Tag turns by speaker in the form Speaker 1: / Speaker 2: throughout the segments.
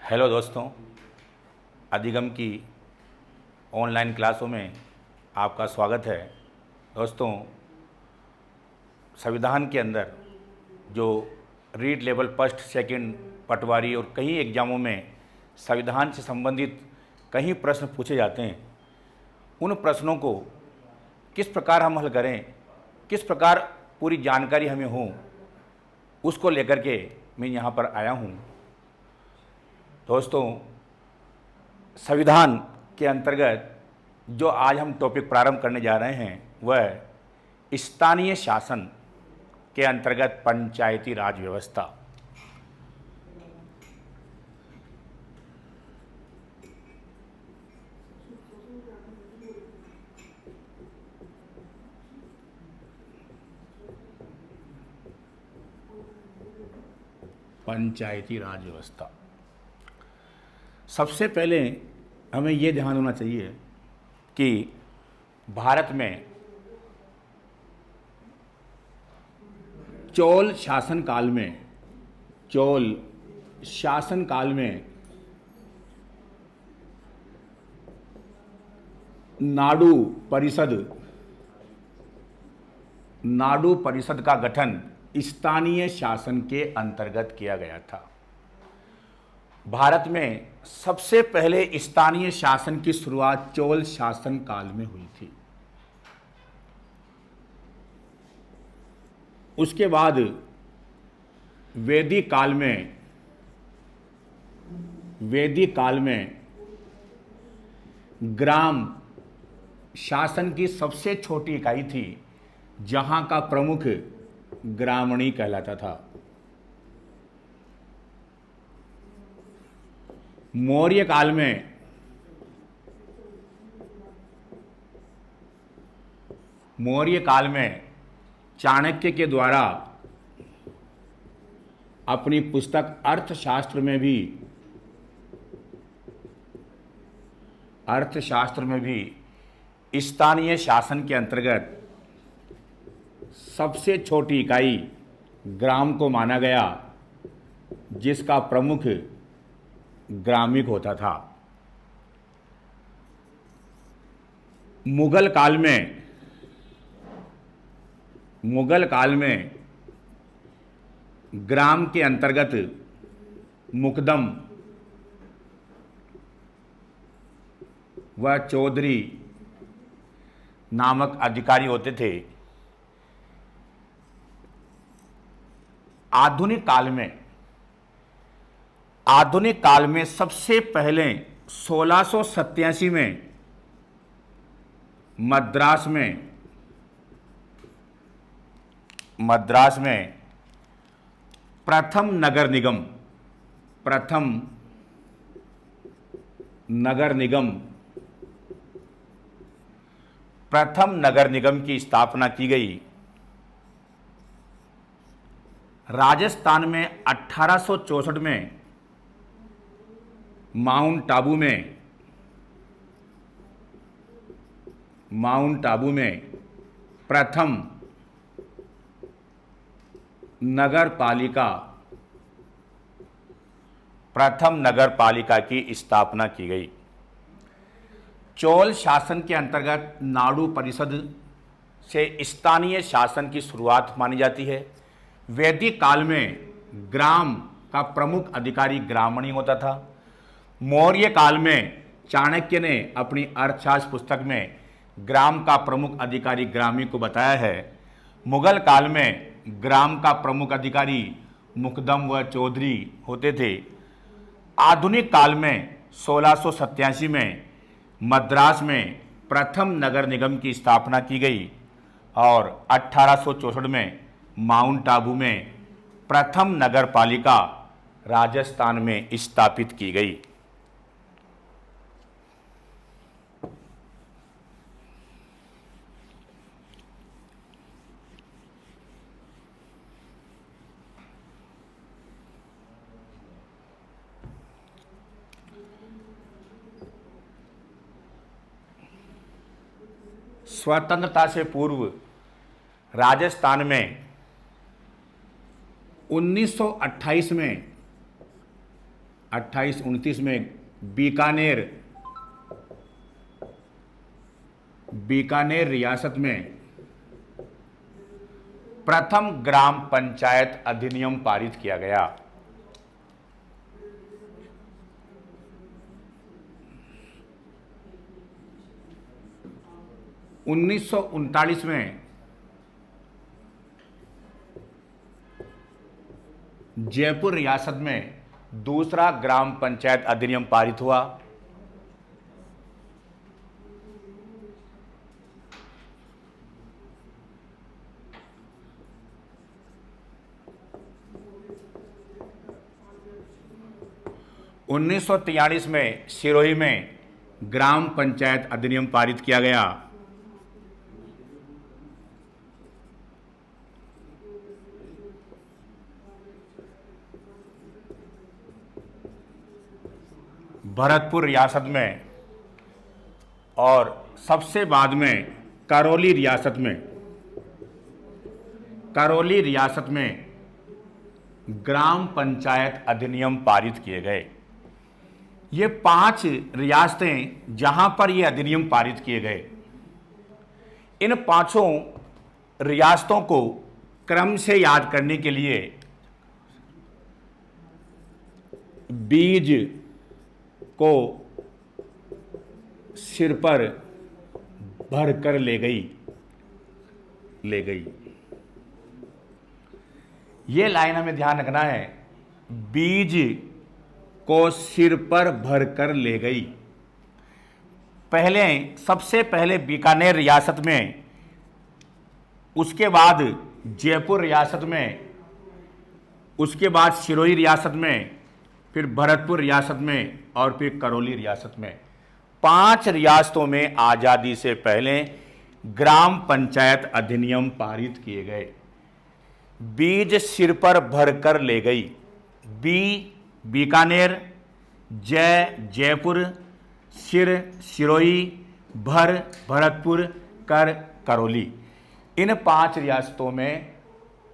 Speaker 1: Hello दोस्तों, अधिगम की ऑनलाइन क्लासों में आपका स्वागत है। दोस्तों, संविधान के अंदर जो रीड लेवल फर्स्ट सेकंड पटवारी और कई एग्ज़ामों में संविधान से संबंधित कई प्रश्न पूछे जाते हैं, उन प्रश्नों को किस प्रकार हम हल करें, किस प्रकार पूरी जानकारी हमें हो, उसको लेकर के मैं यहाँ पर आया हूँ। दोस्तों, संविधान के अंतर्गत जो आज हम टॉपिक प्रारंभ करने जा रहे हैं वह स्थानीय शासन के अंतर्गत पंचायती राज व्यवस्था। पंचायती राज व्यवस्था। सबसे पहले हमें ये ध्यान होना चाहिए कि भारत में चोल शासन काल में नाडु परिषद का गठन स्थानीय शासन के अंतर्गत किया गया था। भारत में सबसे पहले स्थानीय शासन की शुरुआत चोल शासन काल में हुई थी। उसके बाद वैदिक काल में ग्राम शासन की सबसे छोटी इकाई थी, जहां का प्रमुख ग्रामणी कहलाता था। मौर्य काल में चाणक्य के द्वारा अपनी पुस्तक अर्थशास्त्र में भी स्थानीय शासन के अंतर्गत सबसे छोटी इकाई ग्राम को माना गया, जिसका प्रमुख ग्रामिक होता था। मुगल काल में ग्राम के अंतर्गत मुकदम व चौधरी नामक अधिकारी होते थे। आधुनिक काल में सबसे पहले 1687 में मद्रास में प्रथम नगर निगम की स्थापना की गई। राजस्थान में 1864 में माउंट आबू में प्रथम नगर पालिका की स्थापना की गई। चोल शासन के अंतर्गत नाडु परिषद से स्थानीय शासन की शुरुआत मानी जाती है। वैदिक काल में ग्राम का प्रमुख अधिकारी ग्रामणी होता था। मौर्य काल में चाणक्य ने अपनी अर्थशास्त्र पुस्तक में ग्राम का प्रमुख अधिकारी ग्रामी को बताया है। मुगल काल में ग्राम का प्रमुख अधिकारी मुकदम व चौधरी होते थे। आधुनिक काल में 1687 में मद्रास में प्रथम नगर निगम की स्थापना की गई और 1864 में माउंट आबू में प्रथम नगर पालिका राजस्थान में स्थापित की गई। स्वतंत्रता से पूर्व राजस्थान में 1928 में 28-29 में बीकानेर रियासत में प्रथम ग्राम पंचायत अधिनियम पारित किया गया। 1939 में जयपुर रियासत में दूसरा ग्राम पंचायत अधिनियम पारित हुआ। उन्नीस सौ 43 में सिरोही में ग्राम पंचायत अधिनियम पारित किया गया। भरतपुर रियासत में और सबसे बाद में करौली रियासत में ग्राम पंचायत अधिनियम पारित किए गए। ये 5 रियासतें जहां पर ये अधिनियम पारित किए गए, इन 5 रियासतों को क्रम से याद करने के लिए बीज को सिर पर भर कर ले गई। ये लाइन हमें ध्यान रखना है, बीज को सिर पर भर कर ले गई। सबसे पहले बीकानेर रियासत में, उसके बाद जयपुर रियासत में, उसके बाद सिरोही रियासत में, फिर भरतपुर रियासत में और फिर करौली रियासत में। 5 रियासतों में आज़ादी से पहले ग्राम पंचायत अधिनियम पारित किए गए। बीज सिर पर भर कर ले गई। बीकानेर, जयपुर, सिरोही, भरतपुर, करौली। इन 5 रियासतों में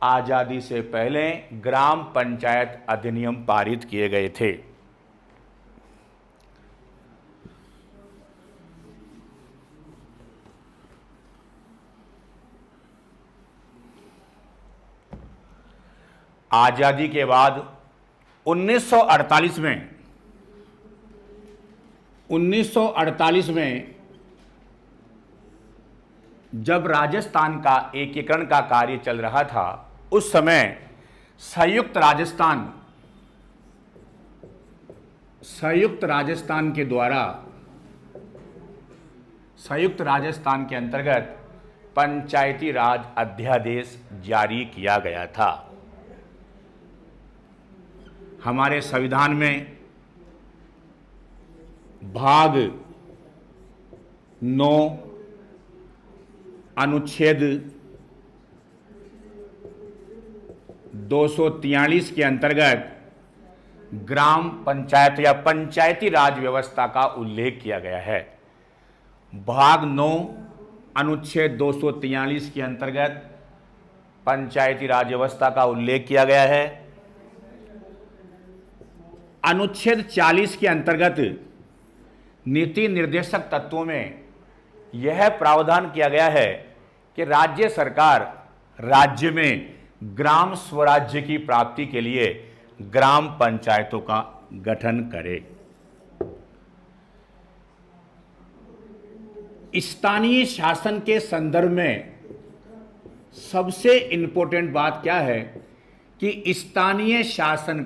Speaker 1: आज़ादी से पहले ग्राम पंचायत अधिनियम पारित किए गए थे। आज़ादी के बाद 1948 में जब राजस्थान का एकीकरण का कार्य चल रहा था, उस समय संयुक्त राजस्थान के अंतर्गत पंचायती राज अध्यादेश जारी किया गया था। हमारे संविधान में भाग 9 अनुच्छेद 243 के अंतर्गत ग्राम पंचायत या पंचायती राज व्यवस्था का उल्लेख किया गया है। भाग 9 अनुच्छेद 243 के अंतर्गत पंचायती राज व्यवस्था का उल्लेख किया गया है। अनुच्छेद 40 के अंतर्गत नीति निर्देशक तत्वों में यह प्रावधान किया गया है कि राज्य सरकार राज्य में ग्राम स्वराज्य की प्राप्ति के लिए ग्राम पंचायतों का गठन करे। स्थानीय शासन के संदर्भ में सबसे इंपॉर्टेंट बात क्या है कि स्थानीय शासन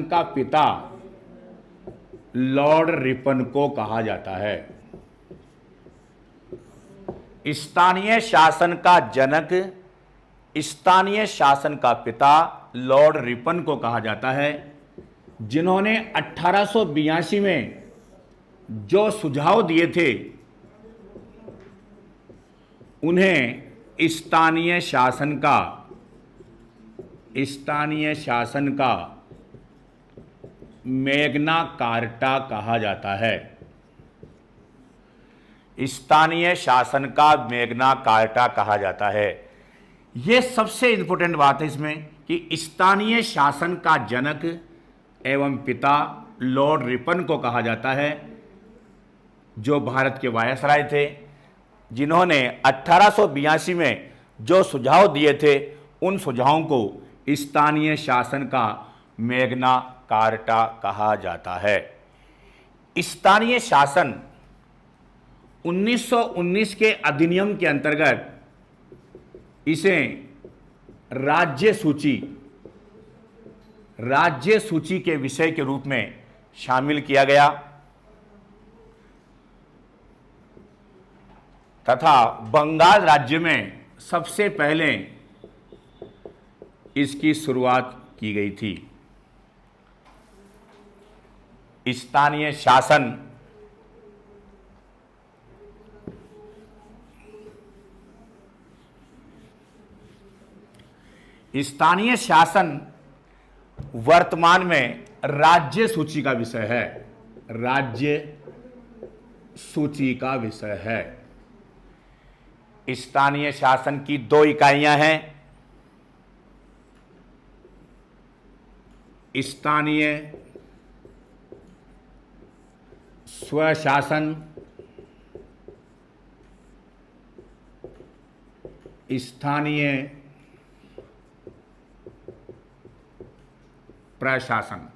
Speaker 1: का पिता लॉर्ड रिपन को कहा जाता है। स्थानीय शासन का जनक, स्थानीय शासन का पिता लॉर्ड रिपन को कहा जाता है, जिन्होंने 1882 में जो सुझाव दिए थे, उन्हें स्थानीय शासन का मैग्ना कार्टा कहा जाता है। स्थानीय शासन का मैग्ना कार्टा कहा जाता है। यह सबसे इंपॉर्टेंट बात है इसमें कि स्थानीय शासन का जनक एवं पिता लॉर्ड रिपन को कहा जाता है, जो भारत के वायसराय थे, जिन्होंने 1882 में जो सुझाव दिए थे उन सुझावों को स्थानीय शासन का मैग्ना कार्टा कहा जाता है। स्थानीय शासन 1919 के अधिनियम के अंतर्गत इसे राज्य सूची के विषय के रूप में शामिल किया गया तथा बंगाल राज्य में सबसे पहले इसकी शुरुआत की गई थी। स्थानीय शासन वर्तमान में राज्य सूची का विषय है। राज्य सूची का विषय है। स्थानीय शासन की 2 इकाइयां हैं। स्थानीय स्वशासन, स्थानीय प्रशासन।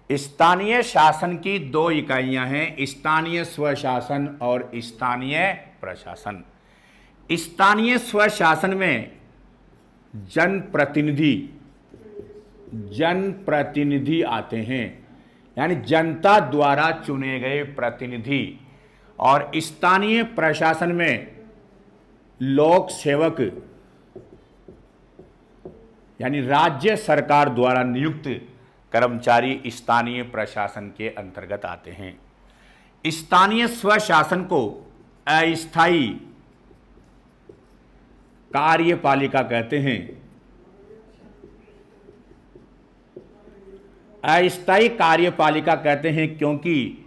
Speaker 1: स्थानीय शासन की 2 इकाइयां हैं, स्थानीय स्वशासन और स्थानीय प्रशासन। स्थानीय स्वशासन में जनप्रतिनिधि आते हैं, यानी जनता द्वारा चुने गए प्रतिनिधि, और स्थानीय प्रशासन में लोक सेवक यानी राज्य सरकार द्वारा नियुक्त कर्मचारी स्थानीय प्रशासन के अंतर्गत आते हैं। स्थानीय स्वशासन को अस्थायी कार्यपालिका कहते हैं। अस्थायी कार्यपालिका कहते हैं क्योंकि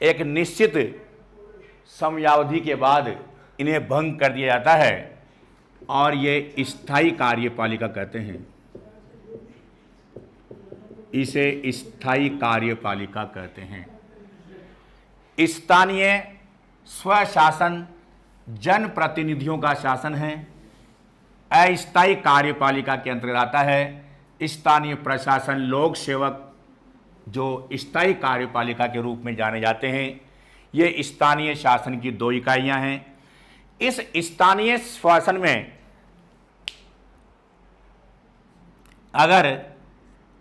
Speaker 1: एक निश्चित समयावधि के बाद इन्हें भंग कर दिया जाता है और ये स्थायी कार्यपालिका कहते हैं। इसे स्थायी कार्यपालिका कहते हैं। स्थानीय स्वशासन जनप्रतिनिधियों का शासन है। अस्थायी कार्यपालिका के अंतर्गत आता है। स्थानीय प्रशासन लोक सेवक, जो स्थायी कार्यपालिका के रूप में जाने जाते हैं। ये स्थानीय शासन की 2 इकाइयां हैं। इस स्थानीय शासन में अगर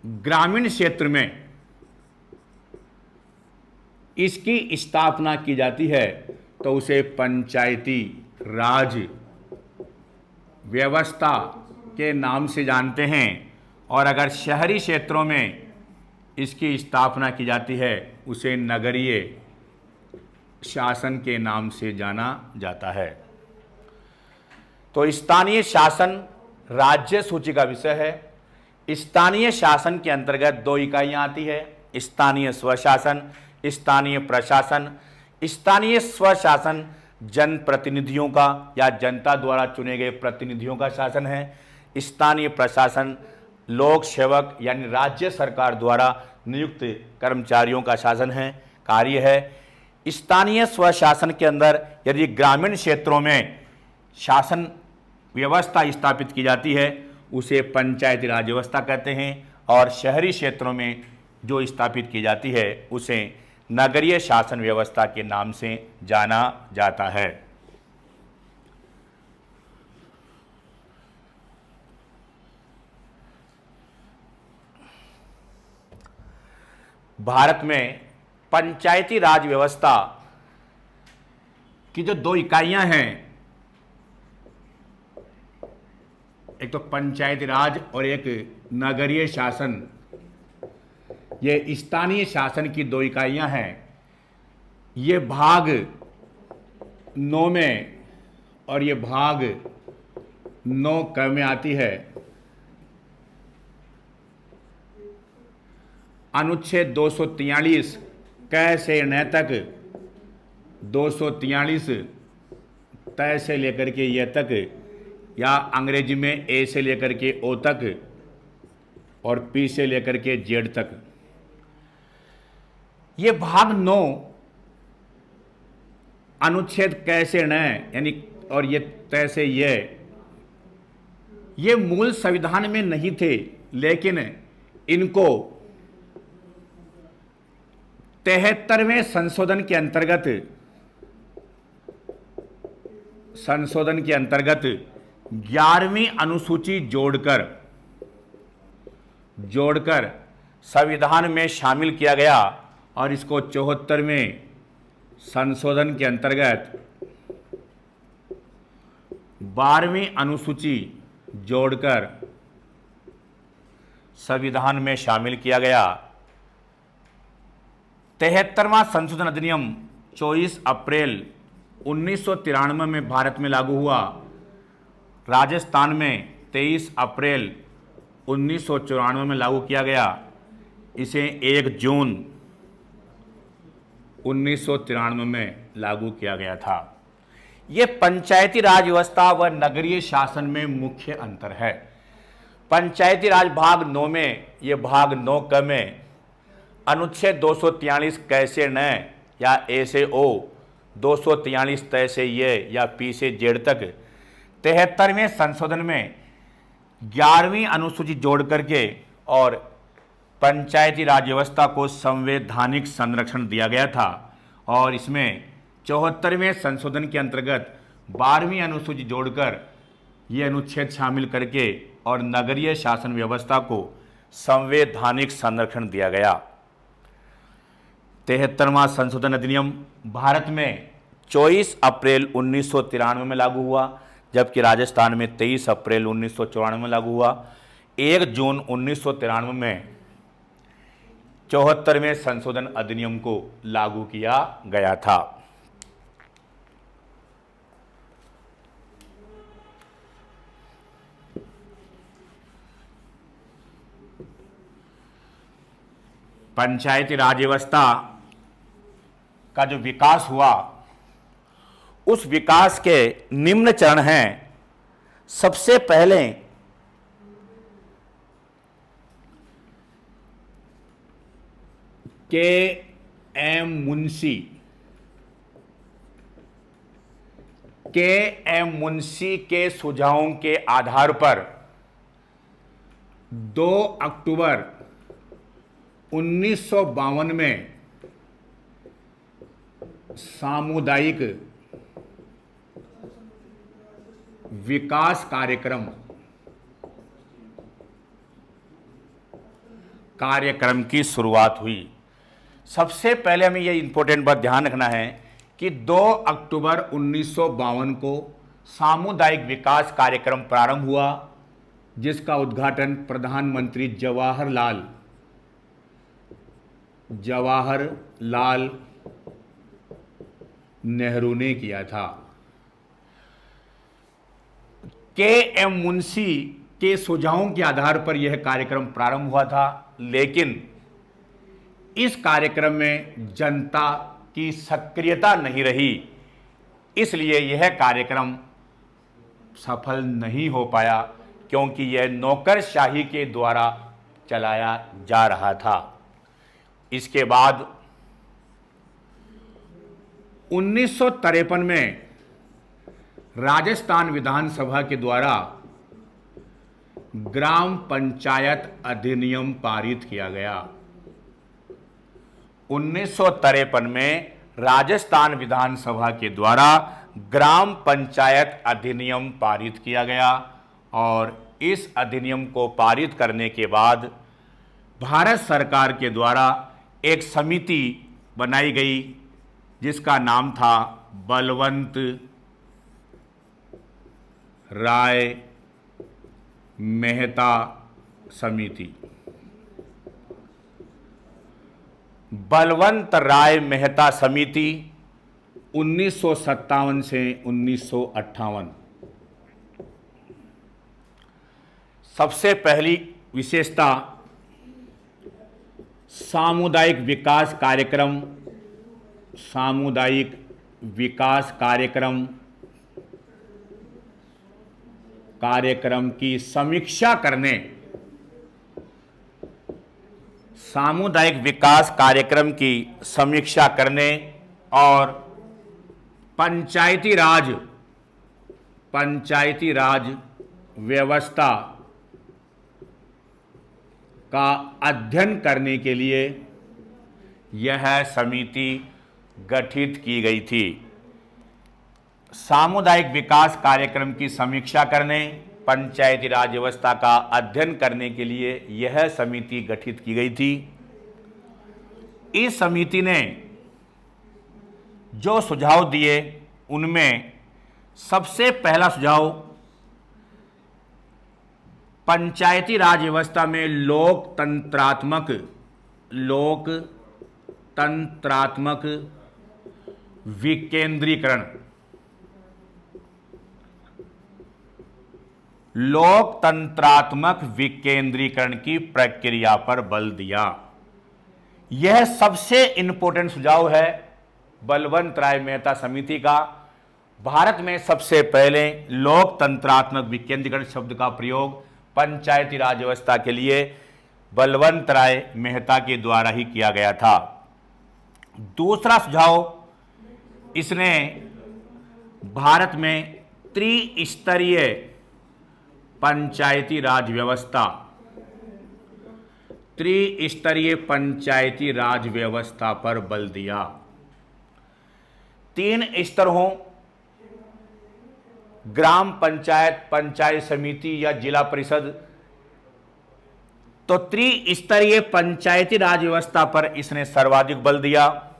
Speaker 1: ग्रामीण क्षेत्र में इसकी स्थापना की जाती है तो उसे पंचायती राज व्यवस्था के नाम से जानते हैं, और अगर शहरी क्षेत्रों में इसकी स्थापना की जाती है उसे नगरीय शासन के नाम से जाना जाता है। तो स्थानीय शासन राज्य सूची का विषय है। स्थानीय शासन के अंतर्गत 2 इकाइयां आती है, स्थानीय स्वशासन, स्थानीय प्रशासन। स्थानीय स्वशासन जनप्रतिनिधियों का या जनता द्वारा चुने गए प्रतिनिधियों का शासन है। स्थानीय प्रशासन लोक सेवक यानी राज्य सरकार द्वारा नियुक्त कर्मचारियों का शासन है, कार्य है। स्थानीय स्वशासन के अंदर यदि ग्रामीण क्षेत्रों में शासन व्यवस्था स्थापित की जाती है उसे पंचायती राज व्यवस्था कहते हैं, और शहरी क्षेत्रों में जो स्थापित की जाती है उसे नगरीय शासन व्यवस्था के नाम से जाना जाता है। भारत में पंचायती राज व्यवस्था की जो 2 इकाइयां हैं, एक तो पंचायती राज और एक नगरीय शासन, ये स्थानीय शासन की 2 इकाइयां हैं। ये भाग 9 में और ये भाग 9 क में आती है। अनुच्छेद 243 क से न तक, 243 तय से लेकर के यह तक या अंग्रेजी में ए से लेकर के ओ तक और पी से लेकर के जेड तक। ये भाग 9 अनुच्छेद कैसे न यानी और ये तैसे ये मूल संविधान में नहीं थे, लेकिन इनको 73वें संशोधन के अंतर्गत 11वीं अनुसूची जोड़कर संविधान में शामिल किया गया और इसको 74वें संशोधन के अंतर्गत 12वीं अनुसूची जोड़कर संविधान में शामिल किया गया। 73वां संशोधन अधिनियम 24 अप्रैल 1993 में भारत में लागू हुआ। राजस्थान में 23 अप्रैल 1994 में लागू किया गया। इसे 1 जून 1993 में लागू किया गया था। ये पंचायती राज व्यवस्था व नगरीय शासन में मुख्य अंतर है। पंचायती राज भाग 9 में, ये भाग 9 क में अनुच्छेद 243 कैसे न या ए से ओ, 243 तय से ये या पी से जेड तक 73वें संशोधन में 11वीं अनुसूची जोड़ करके और पंचायती राज व्यवस्था को संवैधानिक संरक्षण दिया गया था। और इसमें 74वें संशोधन के अंतर्गत 12वीं अनुसूची जोड़कर ये अनुच्छेद शामिल करके और नगरीय शासन व्यवस्था को संवैधानिक संरक्षण दिया गया। 73वां संशोधन अधिनियम भारत में 24 अप्रैल 1993 में लागू हुआ, जबकि राजस्थान में 23 अप्रैल 1994 में लागू हुआ। 1 जून 1993 में 74वें संशोधन अधिनियम को लागू किया गया था। पंचायती राज व्यवस्था का जो विकास हुआ, उस विकास के निम्न चरण हैं। सबसे पहले के.एम. मुंशी के सुझावों के आधार पर 2 अक्टूबर 1952 में सामुदायिक विकास कार्यक्रम की शुरुआत हुई। सबसे पहले हमें यह इंपॉर्टेंट बात ध्यान रखना है कि 2 अक्टूबर 1952 को सामुदायिक विकास कार्यक्रम प्रारंभ हुआ, जिसका उद्घाटन प्रधानमंत्री जवाहरलाल नेहरू ने किया था। के.एम. मुंशी के सुझावों के आधार पर यह कार्यक्रम प्रारंभ हुआ था, लेकिन इस कार्यक्रम में जनता की सक्रियता नहीं रही, इसलिए यह कार्यक्रम सफल नहीं हो पाया, क्योंकि यह नौकरशाही के द्वारा चलाया जा रहा था। इसके बाद 1953 में राजस्थान विधानसभा के द्वारा ग्राम पंचायत अधिनियम पारित किया गया। 1953 में राजस्थान विधानसभा के द्वारा ग्राम पंचायत अधिनियम पारित किया गया और इस अधिनियम को पारित करने के बाद भारत सरकार के द्वारा एक समिति बनाई गई, जिसका नाम था बलवंत राय मेहता समिति। बलवंत राय मेहता समिति 1957 से 1958। सबसे पहली विशेषता सामुदायिक विकास कार्यक्रम कार्यक्रम की समीक्षा करने, सामुदायिक विकास कार्यक्रम की समीक्षा करने और पंचायती राज व्यवस्था का अध्ययन करने के लिए यह समिति गठित की गई थी। सामुदायिक विकास कार्यक्रम की समीक्षा करने, पंचायती राज व्यवस्था का अध्ययन करने के लिए यह समिति गठित की गई थी। इस समिति ने जो सुझाव दिए उनमें सबसे पहला सुझाव पंचायती राज व्यवस्था में लोकतंत्रात्मक विकेंद्रीकरण, की प्रक्रिया पर बल दिया। यह सबसे इंपॉर्टेंट सुझाव है बलवंत राय मेहता समिति का। भारत में सबसे पहले लोकतंत्रात्मक विकेंद्रीकरण शब्द का प्रयोग पंचायती राज व्यवस्था के लिए बलवंत राय मेहता के द्वारा ही किया गया था। दूसरा सुझाव, इसने भारत में त्रिस्तरीय पंचायती राज व्यवस्था पर बल दिया। 3 स्तर हों, ग्राम पंचायत, पंचायत समिति या जिला परिषद, तो त्रिस्तरीय पंचायती राज व्यवस्था पर इसने सर्वाधिक बल दिया।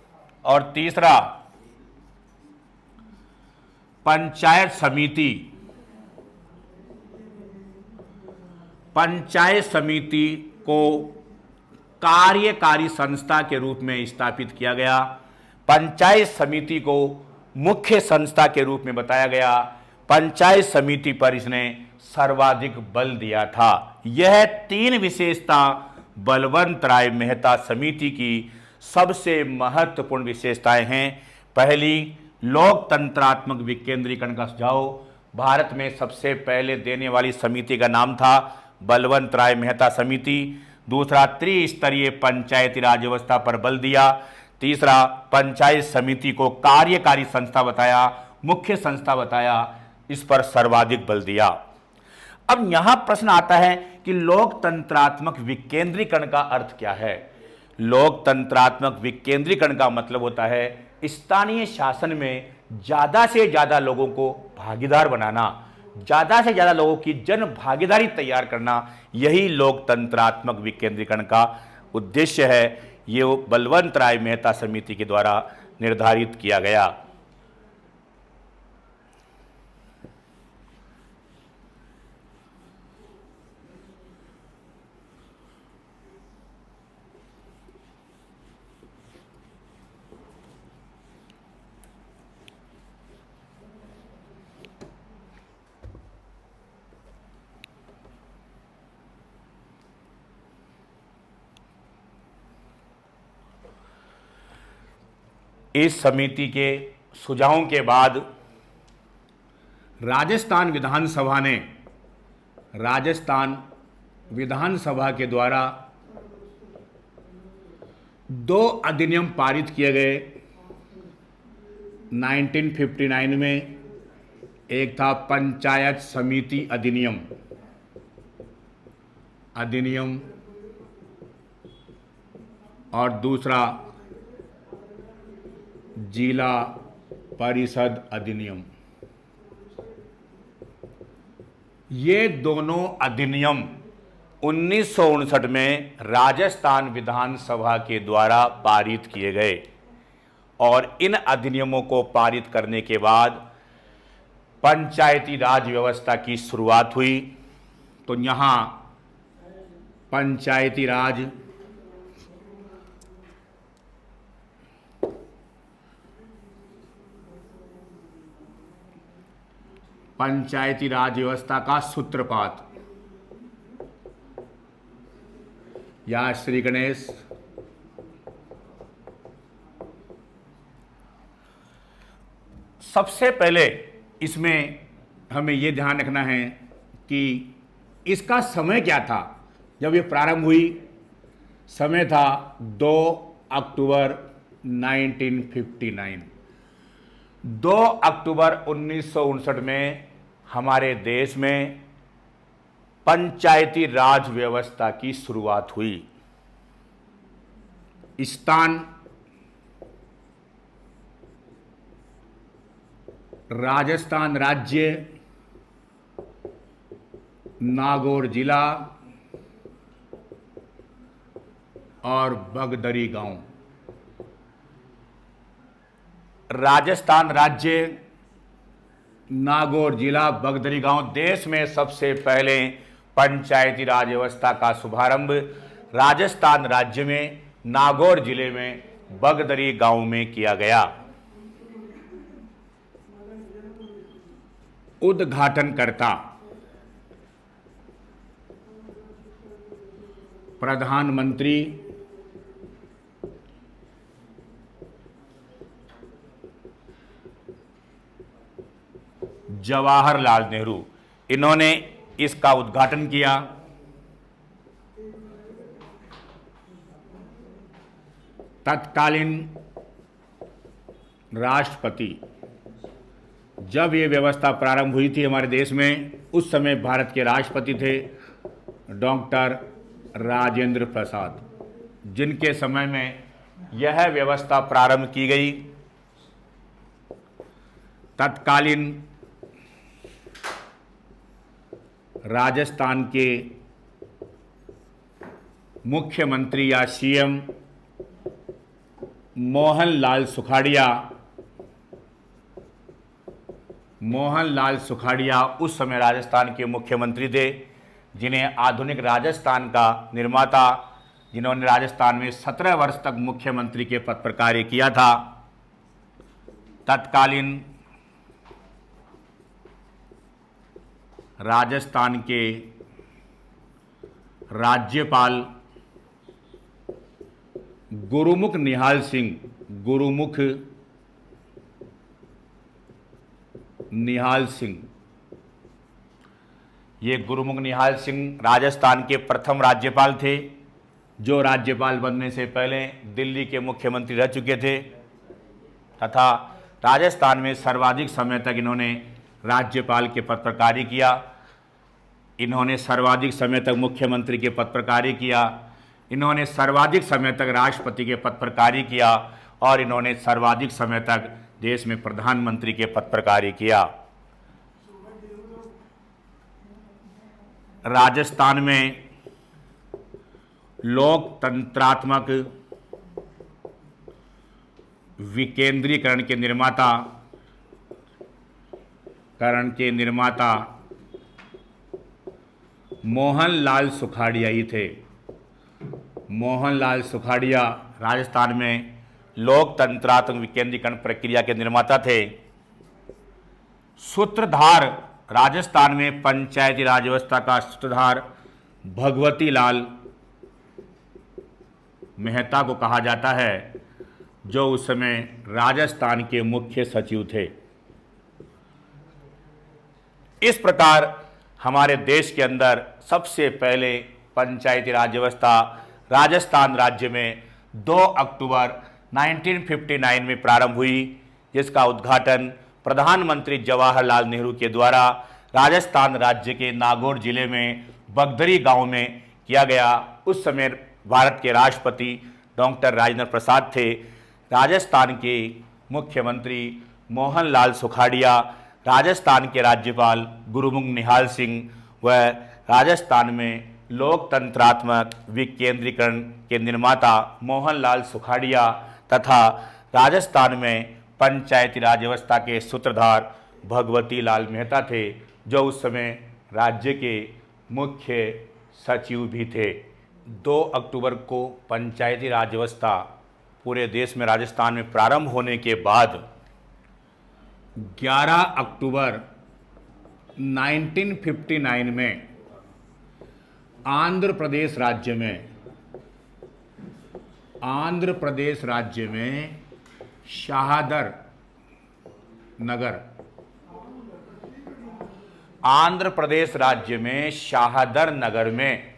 Speaker 1: और तीसरा, पंचायत समिति को कार्यकारी संस्था के रूप में स्थापित किया गया। पंचायत समिति को मुख्य संस्था के रूप में बताया गया। पंचायत समिति पर इसने सर्वाधिक बल दिया था। यह 3 विशेषता बलवंत राय मेहता समिति की सबसे महत्वपूर्ण विशेषताएं हैं। पहली, लोकतंत्रात्मक विकेंद्रीकरण का सुझाव भारत में सबसे पहले देने वाली समिति का नाम था बलवंत राय मेहता समिति। दूसरा, त्रिस्तरीय पंचायती राज व्यवस्था पर बल दिया। तीसरा, पंचायत समिति को कार्यकारी संस्था बताया, मुख्य संस्था बताया, इस पर सर्वाधिक बल दिया। अब यहां प्रश्न आता है कि लोकतंत्रात्मक विकेंद्रीकरण का अर्थ क्या है। लोकतंत्रात्मक विकेंद्रीकरण का मतलब होता है स्थानीय शासन में ज़्यादा से ज़्यादा लोगों को भागीदार बनाना, ज़्यादा से ज़्यादा लोगों की जन भागीदारी तैयार करना। यही लोकतंत्रात्मक विकेंद्रीकरण का उद्देश्य है। ये बलवंत राय मेहता समिति के द्वारा निर्धारित किया गया। इस समिति के सुझावों के बाद राजस्थान विधानसभा के द्वारा 2 अधिनियम पारित किए गए 1959 में। एक था पंचायत समिति अधिनियम और दूसरा जिला परिषद अधिनियम। ये दोनों अधिनियम 1959 में राजस्थान विधानसभा के द्वारा पारित किए गए और इन अधिनियमों को पारित करने के बाद पंचायती राज व्यवस्था की शुरुआत हुई। तो यहाँ पंचायती राज व्यवस्था का सूत्रपात या श्री गणेश सबसे पहले इसमें हमें यह ध्यान रखना है कि इसका समय क्या था जब ये प्रारंभ हुई। समय था 2 अक्टूबर 1959। 2 अक्टूबर 1959 में हमारे देश में पंचायती राज व्यवस्था की शुरुआत हुई। स्थान राजस्थान राज्य, नागौर जिला और बगदरी गांव। राजस्थान राज्य, नागौर जिला, बगदरी गांव। देश में सबसे पहले पंचायती राज व्यवस्था का शुभारंभ राजस्थान राज्य में नागौर जिले में बगदरी गांव में किया गया। उद्घाटनकर्ता प्रधानमंत्री जवाहरलाल नेहरू, इन्होंने इसका उद्घाटन किया। तत्कालीन राष्ट्रपति, जब ये व्यवस्था प्रारंभ हुई थी हमारे देश में, उस समय भारत के राष्ट्रपति थे डॉक्टर राजेंद्र प्रसाद, जिनके समय में यह व्यवस्था प्रारंभ की गई। तत्कालीन राजस्थान के मुख्यमंत्री या सीएम मोहनलाल सुखाड़िया उस समय राजस्थान के मुख्यमंत्री थे, जिन्हें आधुनिक राजस्थान का निर्माता, जिन्होंने राजस्थान में 17 वर्ष तक मुख्यमंत्री के पद पर कार्य किया था। तत्कालीन राजस्थान के राज्यपाल गुरुमुख निहाल सिंह, ये गुरुमुख निहाल सिंह राजस्थान के प्रथम राज्यपाल थे, जो राज्यपाल बनने से पहले दिल्ली के मुख्यमंत्री रह चुके थे तथा राजस्थान में सर्वाधिक समय तक इन्होंने राज्यपाल के पद पर कार्य किया। इन्होंने सर्वाधिक समय तक मुख्यमंत्री के पद पर कार्य किया। इन्होंने सर्वाधिक समय तक राष्ट्रपति के पद पर कार्य किया और इन्होंने सर्वाधिक समय तक देश में प्रधानमंत्री के पद पर कार्य किया। राजस्थान में लोकतंत्रात्मक विकेंद्रीकरण के निर्माता मोहनलाल सुखाड़िया ही थे। मोहनलाल सुखाड़िया राजस्थान में लोकतंत्रात्मक विकेंद्रीकरण प्रक्रिया के निर्माता थे। सूत्रधार, राजस्थान में पंचायती राज व्यवस्था का सूत्रधार भगवती लाल मेहता को कहा जाता है, जो उस समय राजस्थान के मुख्य सचिव थे। इस प्रकार हमारे देश के अंदर सबसे पहले पंचायती राज व्यवस्था राजस्थान राज्य में 2 अक्टूबर 1959 में प्रारंभ हुई, जिसका उद्घाटन प्रधानमंत्री जवाहरलाल नेहरू के द्वारा राजस्थान राज्य के नागौर जिले में बगदरी गांव में किया गया। उस समय भारत के राष्ट्रपति डॉक्टर राजेंद्र प्रसाद थे। राजस्थान के मुख्यमंत्री मोहनलाल सुखाड़िया, राजस्थान के राज्यपाल गुरुमुख निहाल सिंह व राजस्थान में लोकतंत्रात्मक विकेंद्रीकरण के निर्माता मोहनलाल सुखाड़िया तथा राजस्थान में पंचायती राज व्यवस्था के सूत्रधार भगवती लाल मेहता थे, जो उस समय राज्य के मुख्य सचिव भी थे। 2 अक्टूबर को पंचायती राज व्यवस्था पूरे देश में राजस्थान में प्रारंभ होने के बाद 11 अक्टूबर 1959 में आंध्र प्रदेश राज्य में शहादर नगर आंध्र प्रदेश राज्य में शाहदर नगर में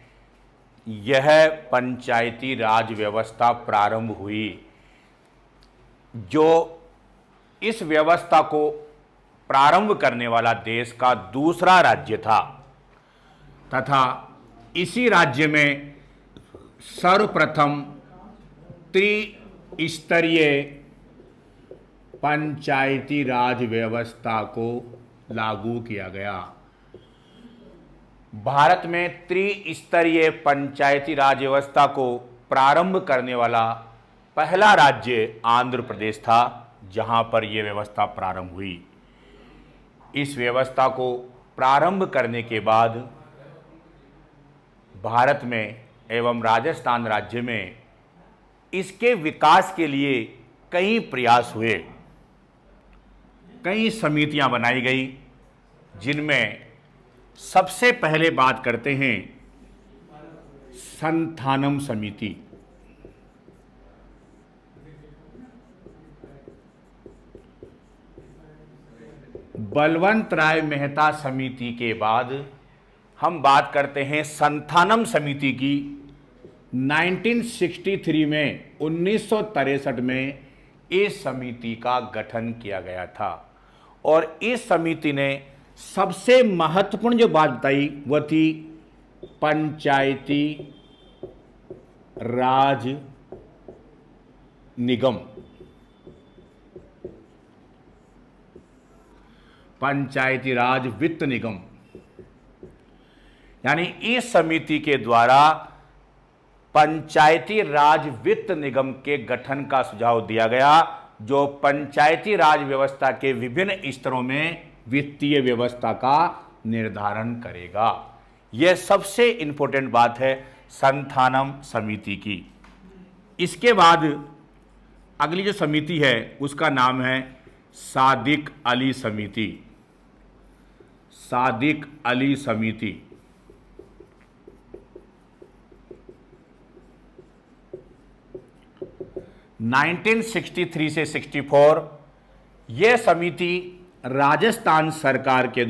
Speaker 1: यह पंचायती राज व्यवस्था प्रारंभ हुई, जो इस व्यवस्था को प्रारंभ करने वाला देश का दूसरा राज्य था तथा इसी राज्य में सर्वप्रथम त्रिस्तरीय पंचायती राज व्यवस्था को लागू किया गया। भारत में त्रिस्तरीय पंचायती राज व्यवस्था को प्रारंभ करने वाला पहला राज्य आंध्र प्रदेश था, जहां पर यह व्यवस्था प्रारंभ हुई। इस व्यवस्था को प्रारंभ करने के बाद भारत में एवं राजस्थान राज्य में इसके विकास के लिए कई प्रयास हुए, कई समितियां बनाई गई, जिनमें सबसे पहले बात करते हैं संथानम समिति। बलवंत राय मेहता समिति के बाद हम बात करते हैं संथानम समिति की। 1963 में 1963 में इस समिति का गठन किया गया था और इस समिति ने सबसे महत्वपूर्ण जो बात बताई वह थी पंचायती राज निगम। पंचायती राज वित्त निगम, यानी इस समिति के द्वारा पंचायती राज वित्त निगम के गठन का सुझाव दिया गया, जो पंचायती राज व्यवस्था के विभिन्न स्तरों में वित्तीय व्यवस्था का निर्धारण करेगा। यह सबसे इंपॉर्टेंट बात है संथानम समिति की। इसके बाद अगली जो समिति है उसका नाम है सादिक अली समिति। सादिक अली समिति 1963 से 64 यह समिति राजस्थान सरकार के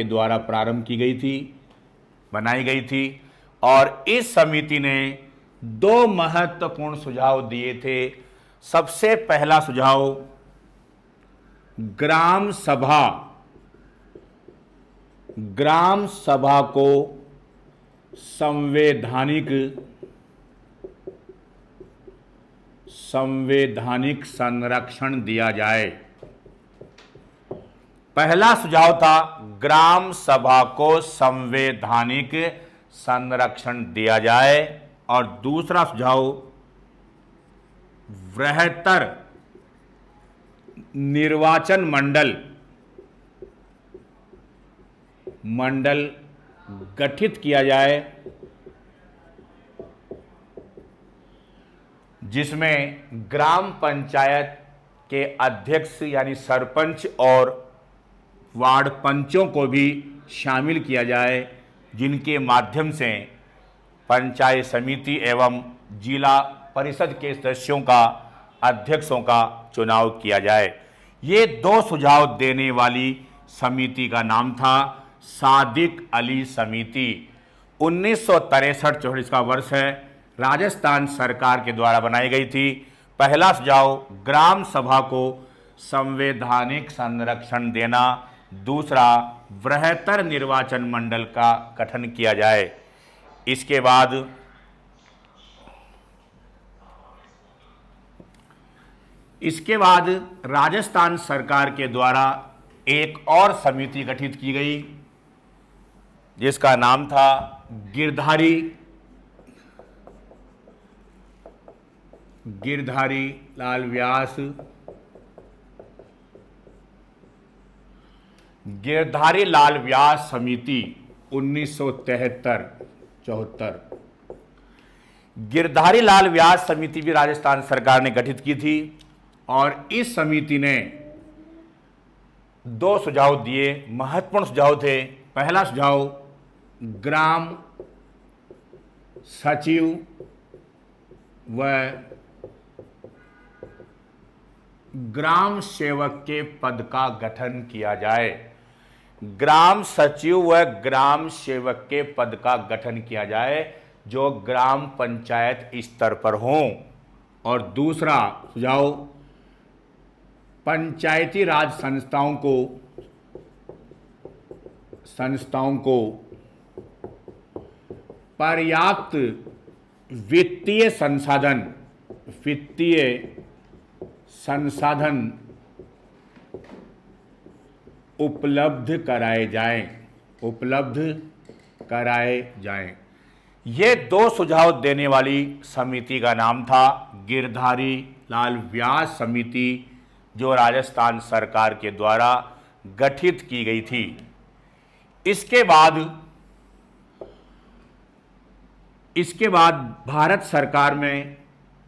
Speaker 1: द्वारा प्रारंभ की गई थी, बनाई गई थी। और इस समिति ने दो महत्वपूर्ण सुझाव दिए थे। सबसे पहला सुझाव ग्राम सभा को संवैधानिक संरक्षण दिया जाए। पहला सुझाव था ग्राम सभा को संवैधानिक संरक्षण दिया जाए और दूसरा सुझाव बृहत्तर निर्वाचन मंडल गठित किया जाए, जिसमें ग्राम पंचायत के अध्यक्ष यानी सरपंच और वार्ड पंचों को भी शामिल किया जाए, जिनके माध्यम से पंचायत समिति एवं जिला परिषद के सदस्यों का, अध्यक्षों का चुनाव किया जाए। ये दो सुझाव देने वाली समिति का नाम था सादिक अली समिति। 1963-64 का वर्ष है, राजस्थान सरकार के द्वारा बनाई गई थी। पहला सुझाव ग्राम सभा को संवैधानिक संरक्षण देना, दूसरा बृहत्तर निर्वाचन मंडल का गठन किया जाए। इसके बाद राजस्थान सरकार के द्वारा एक और समिति गठित की गई, जिसका नाम था गिरधारी लाल व्यास समिति 1973-74। गिरधारी लाल व्यास समिति भी राजस्थान सरकार ने गठित की थी और इस समिति ने दो सुझाव दिए, महत्वपूर्ण सुझाव थे। पहला सुझाव ग्राम सचिव व ग्राम सेवक के पद का गठन किया जाए। ग्राम सचिव व ग्राम सेवक के पद का गठन किया जाए जो ग्राम पंचायत स्तर पर हों। और दूसरा सुझाव, पंचायती राज संस्थाओं को पर्याप्त वित्तीय संसाधन उपलब्ध कराए जाएं। ये दो सुझाव देने वाली समिति का नाम था गिरधारी लाल व्यास समिति, जो राजस्थान सरकार के द्वारा गठित की गई थी। इसके बाद भारत सरकार में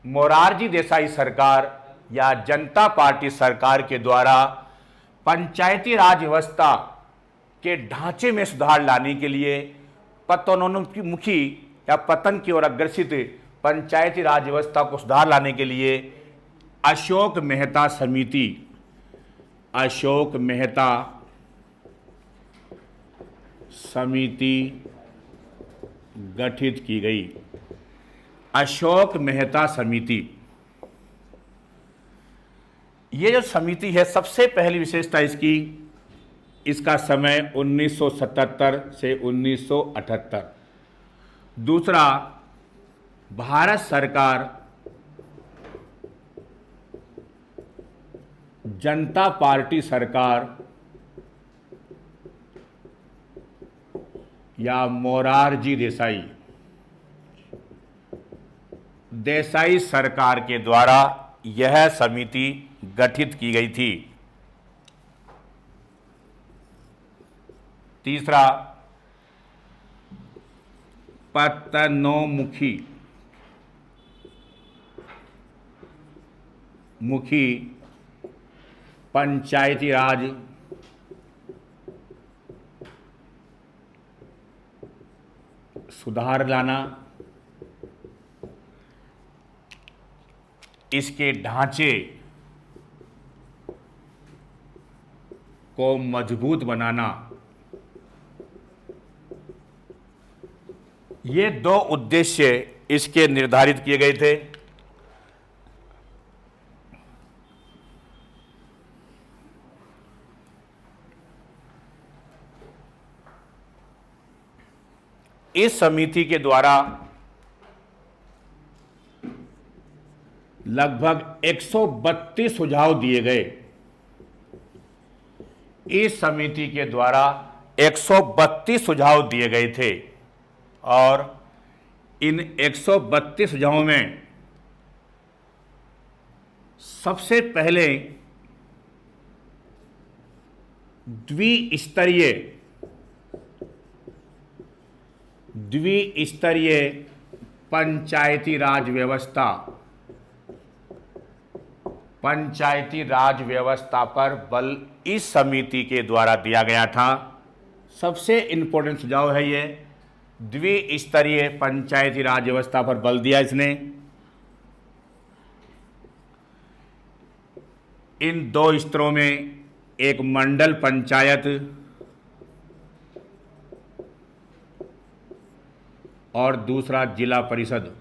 Speaker 1: मोरारजी देसाई सरकार या जनता पार्टी सरकार के द्वारा पंचायती राज व्यवस्था के ढांचे में सुधार लाने के लिए पतनोन्मुखी या पतन की ओर अग्रसित पंचायती राज व्यवस्था को सुधार लाने के लिए अशोक मेहता समिति गठित की गई। अशोक मेहता समिति, ये जो समिति है, सबसे पहली विशेषता इसका समय 1977 से 1978। दूसरा, भारत सरकार जनता पार्टी सरकार या मोरारजी देसाई सरकार के द्वारा यह समिति गठित की गई थी। तीसरा, पतनोन्मुखी पंचायती राज सुधार लाना, इसके ढांचे को मजबूत बनाना, ये दो उद्देश्य इसके निर्धारित किए गए थे। इस समिति के द्वारा लगभग 132 सुझाव दिए गए। इस समिति के द्वारा 132 सुझाव दिए गए थे और इन 132 सुझावों में सबसे पहले द्विस्तरीय पंचायती राज व्यवस्था पर बल इस समिति के द्वारा दिया गया था। सबसे इंपॉर्टेंट सुझाव है ये, द्विस्तरीय पंचायती राज व्यवस्था पर बल दिया इसने। इन दो स्तरों में एक मंडल पंचायत और दूसरा जिला परिषद।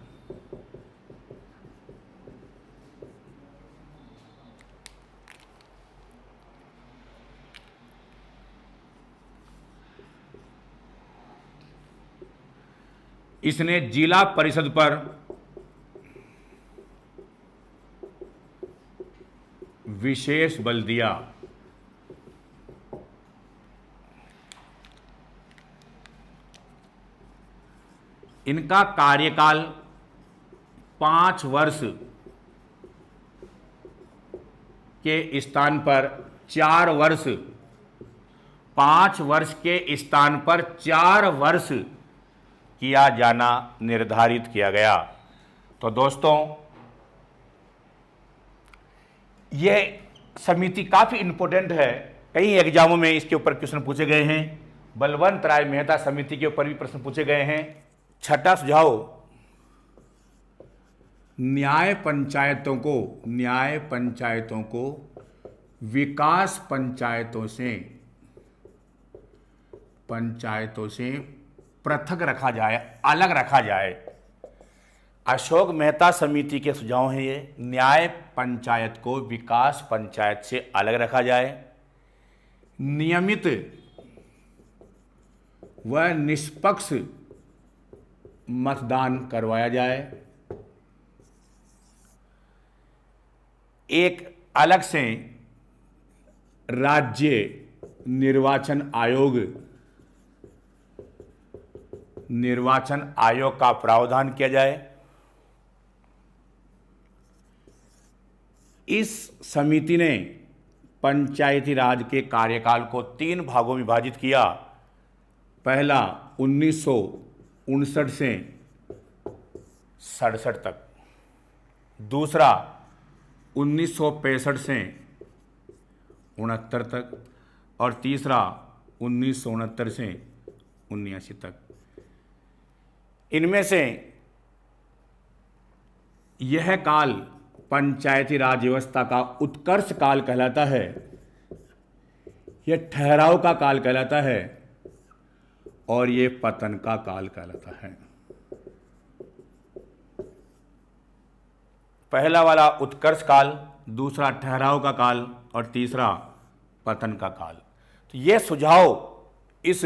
Speaker 1: इसने जिला परिषद पर विशेष बल दिया। इनका कार्यकाल 5 वर्ष के स्थान पर 4 वर्ष, 5 वर्ष के स्थान पर 4 वर्ष किया जाना निर्धारित किया गया। तो दोस्तों, ये समिति काफ़ी इम्पोर्टेंट है। कई एग्जामों में इसके ऊपर क्वेश्चन पूछे गए हैं। बलवंत राय मेहता समिति के ऊपर भी प्रश्न पूछे गए हैं। छठा सुझाव, न्याय पंचायतों को विकास पंचायतों से पृथक रखा जाए, अलग रखा जाए। अशोक मेहता समिति के सुझाव हैं ये। न्याय पंचायत को विकास पंचायत से अलग रखा जाए, नियमित व निष्पक्ष मतदान करवाया जाए, एक अलग से राज्य निर्वाचन आयोग का प्रावधान किया जाए। इस समिति ने पंचायती राज के कार्यकाल को 3 भागों में विभाजित किया। पहला 1959 से 67 तक, दूसरा 1965 से 69 तक और तीसरा 1969 से 79 तक। इनमें से यह काल पंचायती राज व्यवस्था का उत्कर्ष काल कहलाता है, यह ठहराव का काल कहलाता है और यह पतन का काल कहलाता है। पहला वाला उत्कर्ष काल, दूसरा ठहराव का काल और तीसरा पतन का काल। तो ये सुझाव इस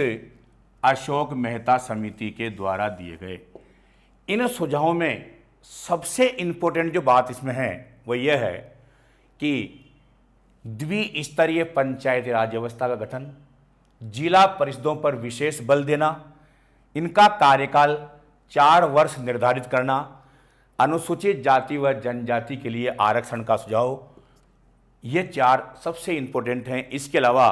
Speaker 1: अशोक मेहता समिति के द्वारा दिए गए। इन सुझावों में सबसे इंपॉर्टेंट जो बात इसमें है वो यह है कि द्विस्तरीय पंचायती राज व्यवस्था का गठन, जिला परिषदों पर विशेष बल देना, इनका कार्यकाल 4 वर्ष निर्धारित करना, अनुसूचित जाति व जनजाति के लिए आरक्षण का सुझाव, ये 4 सबसे इंपॉर्टेंट हैं। इसके अलावा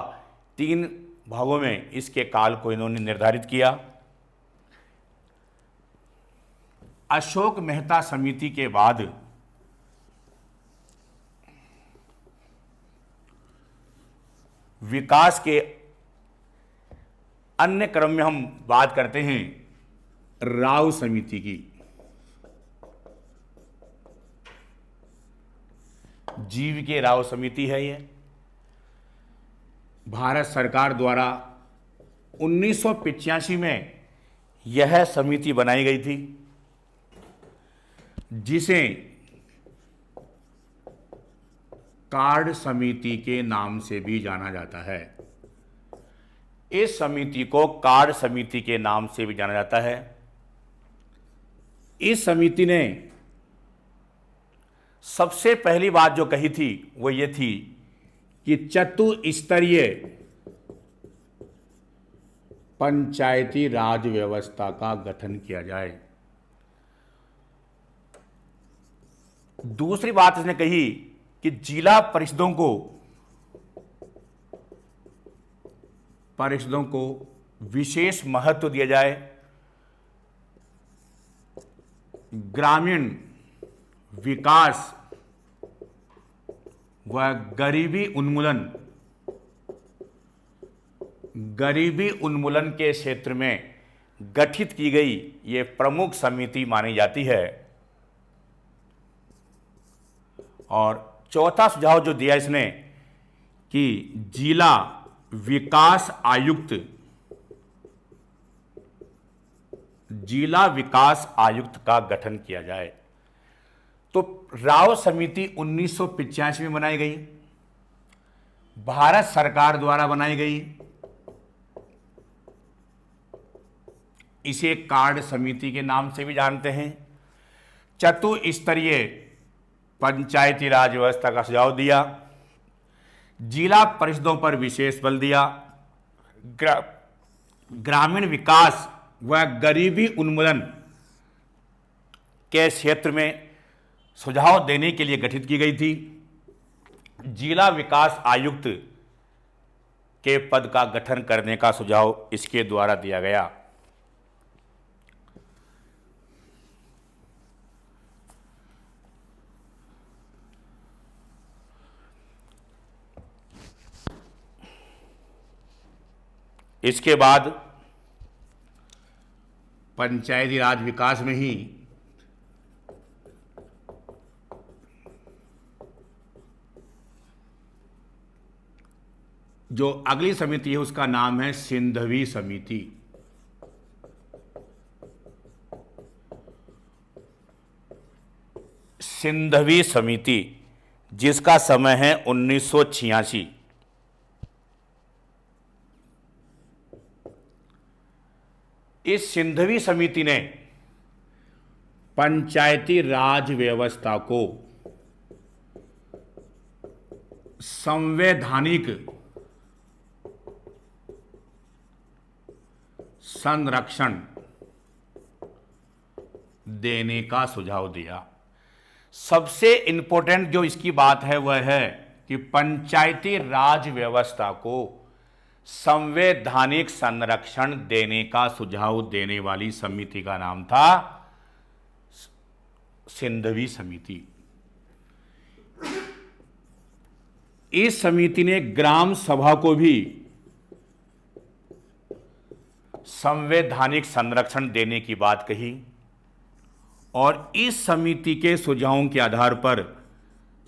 Speaker 1: 3 भागों में इसके काल को इन्होंने निर्धारित किया। अशोक मेहता समिति के बाद विकास के अन्य क्रम में हम बात करते हैं राव समिति की। जीवीके राव समिति है ये। भारत सरकार द्वारा 1985 में यह समिति बनाई गई थी, जिसे कार्ड समिति के नाम से भी जाना जाता है। इस समिति को कार्ड समिति के नाम से भी जाना जाता है। इस समिति ने सबसे पहली बात जो कही थी वो ये थी कि चतुस्तरीय पंचायती राज व्यवस्था का गठन किया जाए। दूसरी बात इसने कही कि जिला परिषदों को विशेष महत्व दिया जाए, ग्रामीण विकास व गरीबी उन्मूलन के क्षेत्र में गठित की गई ये प्रमुख समिति मानी जाती है। और चौथा सुझाव जो दिया इसने कि जिला विकास आयुक्त का गठन किया जाए। तो राव समिति 1985 में बनाई गई, भारत सरकार द्वारा बनाई गई। इसे कार्ड समिति के नाम से भी जानते हैं। चतुस्तरीय पंचायती राज व्यवस्था का सुझाव दिया, जिला परिषदों पर विशेष बल दिया, ग्रामीण विकास व गरीबी उन्मूलन के क्षेत्र में सुझाव देने के लिए गठित की गई थी। जिला विकास आयुक्त के पद का गठन करने का सुझाव इसके द्वारा दिया गया। इसके बाद पंचायती राज विकास में ही जो अगली समिति है उसका नाम है सिंधवी समिति। सिंधवी समिति, जिसका समय है 1986। इस सिंधवी समिति ने पंचायती राज व्यवस्था को संवैधानिक संरक्षण देने का सुझाव दिया। सबसे इंपॉर्टेंट जो इसकी बात है वह है कि पंचायती राज व्यवस्था को संवैधानिक संरक्षण देने का सुझाव देने वाली समिति का नाम था सिंधवी समिति। इस समिति ने ग्राम सभा को भी संवैधानिक संरक्षण देने की बात कही और इस समिति के सुझावों के आधार पर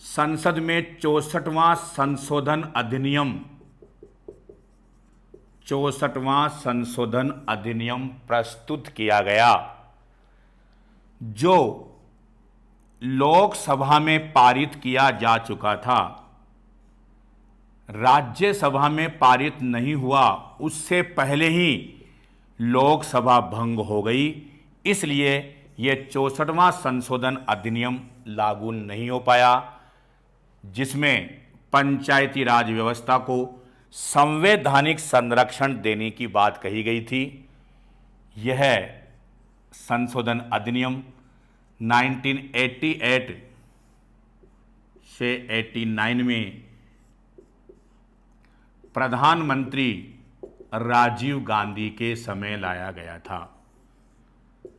Speaker 1: संसद में 64वां संशोधन अधिनियम प्रस्तुत किया गया, जो लोकसभा में पारित किया जा चुका था। राज्यसभा में पारित नहीं हुआ, उससे पहले ही लोकसभा भंग हो गई, इसलिए यह 64वां संशोधन अधिनियम लागू नहीं हो पाया, जिसमें पंचायती राज व्यवस्था को संवैधानिक संरक्षण देने की बात कही गई थी। यह संशोधन अधिनियम 1988 से 89 में प्रधानमंत्री राजीव गांधी के समय लाया गया था।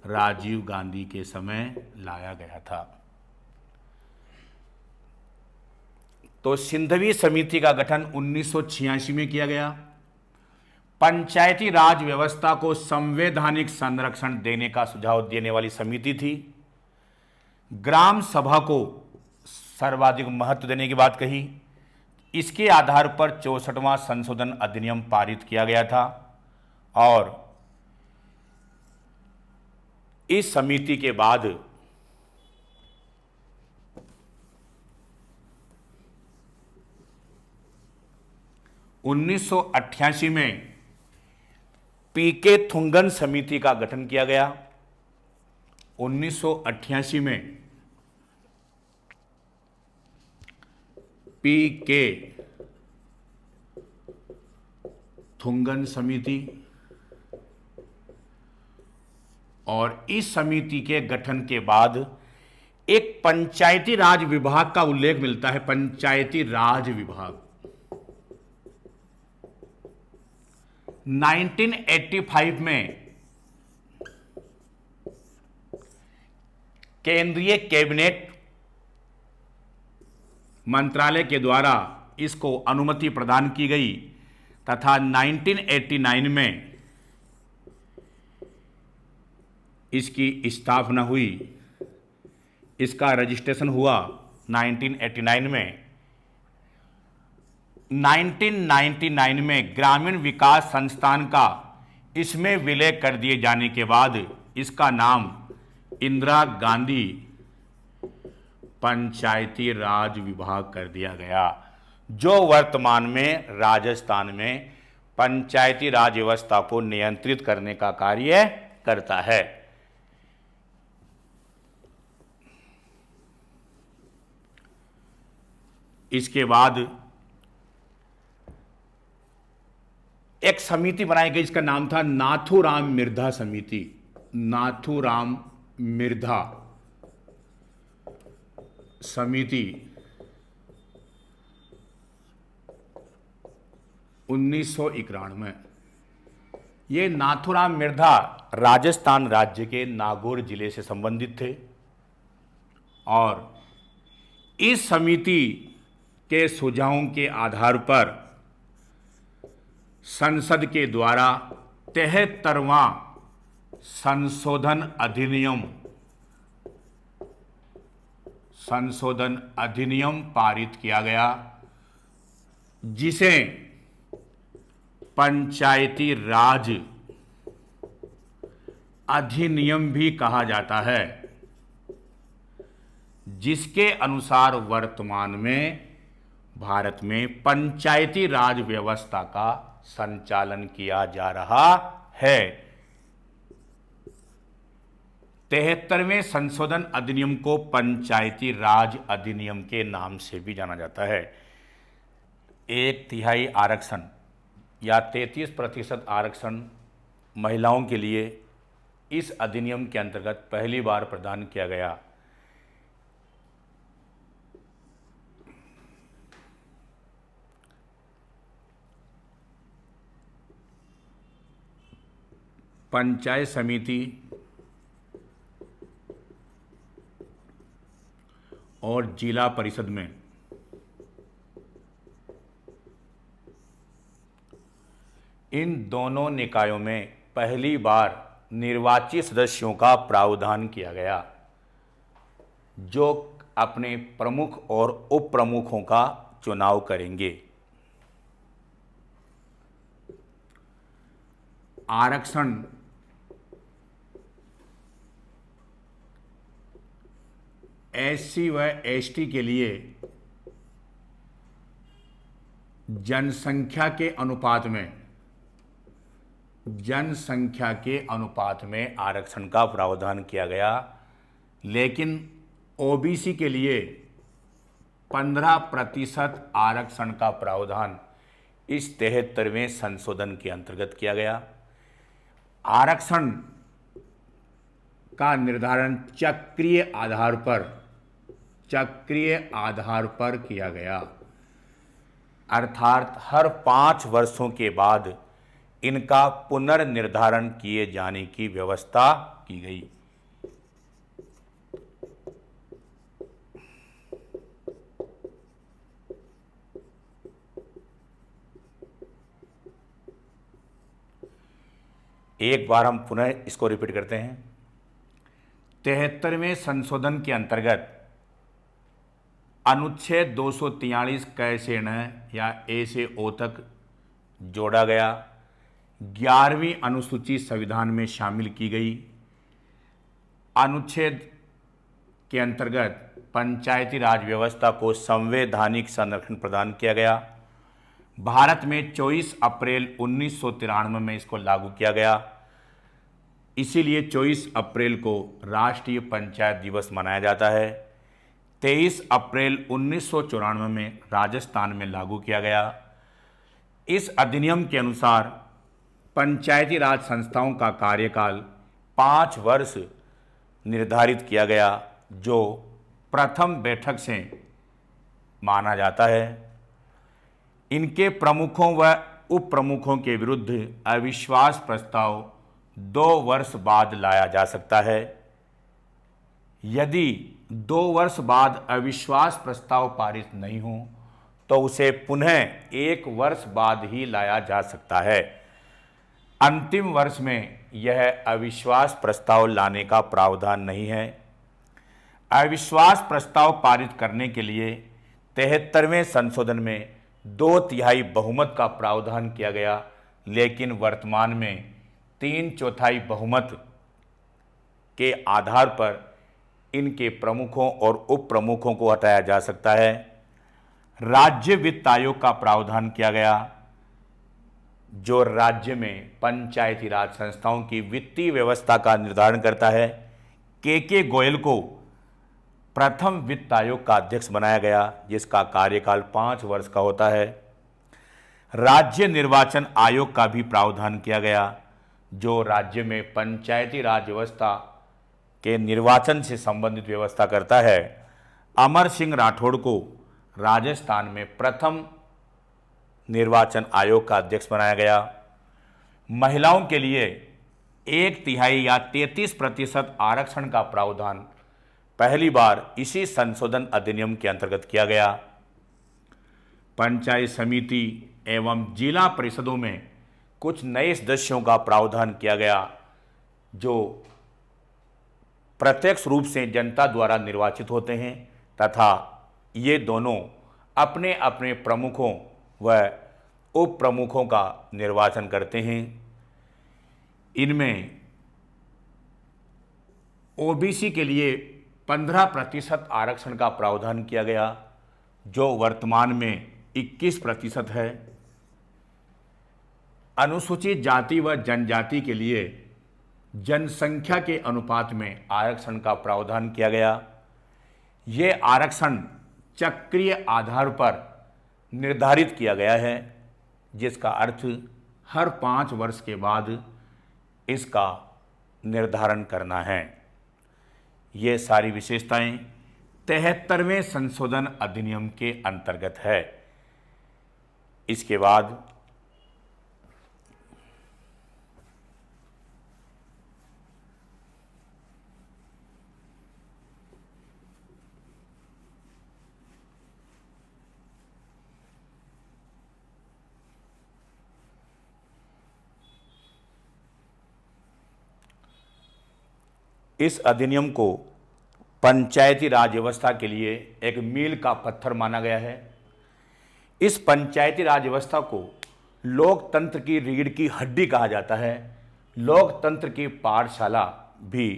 Speaker 1: राजीव गांधी के समय लाया गया था। तो सिंधवी समिति का गठन 1986 में किया गया। पंचायती राज व्यवस्था को संवैधानिक संरक्षण देने का सुझाव देने वाली समिति थी। ग्राम सभा को सर्वाधिक महत्व देने की बात कही। इसके आधार पर 64वां संशोधन अधिनियम पारित किया गया था और इस समिति के बाद 1988 में पीके थुंगन समिति का गठन किया गया। 1988 में पीके थुंगन समिति, और इस समिति के गठन के बाद एक पंचायती राज विभाग का उल्लेख मिलता है। पंचायती राज विभाग 1985 में केंद्रीय कैबिनेट मंत्रालय के द्वारा इसको अनुमति प्रदान की गई तथा 1989 में इसकी स्थापना हुई। इसका रजिस्ट्रेशन हुआ 1989 में। 1999 में ग्रामीण विकास संस्थान का इसमें विलय कर दिए जाने के बाद इसका नाम इंदिरा गांधी पंचायती राज विभाग कर दिया गया, जो वर्तमान में राजस्थान में पंचायती राज व्यवस्था को नियंत्रित करने का कार्य करता है। इसके बाद एक समिति बनाई गई, इसका नाम था नाथूराम मिर्धा समिति। नाथूराम मिर्धा समिति 1991। ये नाथूराम मिर्धा राजस्थान राज्य के नागौर जिले से संबंधित थे और इस समिति के सुझावों के आधार पर संसद के द्वारा 73वां संशोधन अधिनियम पारित किया गया, जिसे पंचायती राज अधिनियम भी कहा जाता है, जिसके अनुसार वर्तमान में भारत में पंचायती राज व्यवस्था का संचालन किया जा रहा है। 73वें संशोधन अधिनियम को पंचायती राज अधिनियम के नाम से भी जाना जाता है। 1/3 आरक्षण या 33% आरक्षण महिलाओं के लिए इस अधिनियम के अंतर्गत पहली बार प्रदान किया गया। पंचायत समिति और जिला परिषद में इन दोनों निकायों में पहली बार निर्वाचित सदस्यों का प्रावधान किया गया, जो अपने प्रमुख और उप प्रमुखों का चुनाव करेंगे। आरक्षण एससी व एसटी के लिए जनसंख्या के अनुपात में आरक्षण का प्रावधान किया गया, लेकिन ओबीसी के लिए 15% आरक्षण का प्रावधान इस 73वें संशोधन के अंतर्गत किया गया। आरक्षण का निर्धारण चक्रीय आधार पर किया गया, अर्थात हर 5 वर्षों के बाद इनका पुनर्निर्धारण किए जाने की व्यवस्था की गई। एक बार हम पुनः इसको रिपीट करते हैं। 73वें संशोधन के अंतर्गत अनुच्छेद 243 क से न या ए से ओ तक जोड़ा गया। 11वीं अनुसूची संविधान में शामिल की गई। अनुच्छेद के अंतर्गत पंचायती राज व्यवस्था को संवैधानिक संरक्षण प्रदान किया गया। भारत में 24 अप्रैल 1993 में इसको लागू किया गया। इसीलिए 24 अप्रैल को राष्ट्रीय पंचायत दिवस मनाया जाता है। 23 अप्रैल 1994 में राजस्थान में लागू किया गया। इस अधिनियम के अनुसार पंचायती राज संस्थाओं का कार्यकाल 5 वर्ष निर्धारित किया गया, जो प्रथम बैठक से माना जाता है। इनके प्रमुखों व उप प्रमुखों के विरुद्ध अविश्वास प्रस्ताव 2 वर्ष बाद लाया जा सकता है। यदि 2 वर्ष बाद अविश्वास प्रस्ताव पारित नहीं हो तो उसे पुनः 1 वर्ष बाद ही लाया जा सकता है। अंतिम वर्ष में यह अविश्वास प्रस्ताव लाने का प्रावधान नहीं है। अविश्वास प्रस्ताव पारित करने के लिए 73वें संशोधन में 2/3 बहुमत का प्रावधान किया गया, लेकिन वर्तमान में 3/4 बहुमत के आधार पर इनके प्रमुखों और उप प्रमुखों को हटाया जा सकता है। राज्य वित्त आयोग का प्रावधान किया गया, जो राज्य में पंचायती राज संस्थाओं की वित्तीय व्यवस्था का निर्धारण करता है। के गोयल को प्रथम वित्त आयोग का अध्यक्ष बनाया गया, जिसका कार्यकाल 5 वर्ष का होता है। राज्य निर्वाचन आयोग का भी प्रावधान किया गया, जो राज्य में पंचायती राज व्यवस्था के निर्वाचन से संबंधित व्यवस्था करता है। अमर सिंह राठौड़ को राजस्थान में प्रथम निर्वाचन आयोग का अध्यक्ष बनाया गया। महिलाओं के लिए 1/3 या 33% आरक्षण का प्रावधान पहली बार इसी संशोधन अधिनियम के अंतर्गत किया गया। पंचायत समिति एवं जिला परिषदों में कुछ नए सदस्यों का प्रावधान किया गया, जो प्रत्यक्ष रूप से जनता द्वारा निर्वाचित होते हैं तथा ये दोनों अपने अपने प्रमुखों व उप प्रमुखों का निर्वाचन करते हैं। इनमें ओबीसी के लिए 15% आरक्षण का प्रावधान किया गया, जो वर्तमान में 21% है। अनुसूचित जाति व जनजाति के लिए जनसंख्या के अनुपात में आरक्षण का प्रावधान किया गया। ये आरक्षण चक्रीय आधार पर निर्धारित किया गया है, जिसका अर्थ हर 5 वर्ष के बाद इसका निर्धारण करना है। ये सारी विशेषताएं 73वें संशोधन अधिनियम के अंतर्गत है। इसके बाद इस अधिनियम को पंचायती राज व्यवस्था के लिए एक मील का पत्थर माना गया है। इस पंचायती राज व्यवस्था को लोकतंत्र की रीढ़ की हड्डी कहा जाता है। लोकतंत्र की पाठशाला भी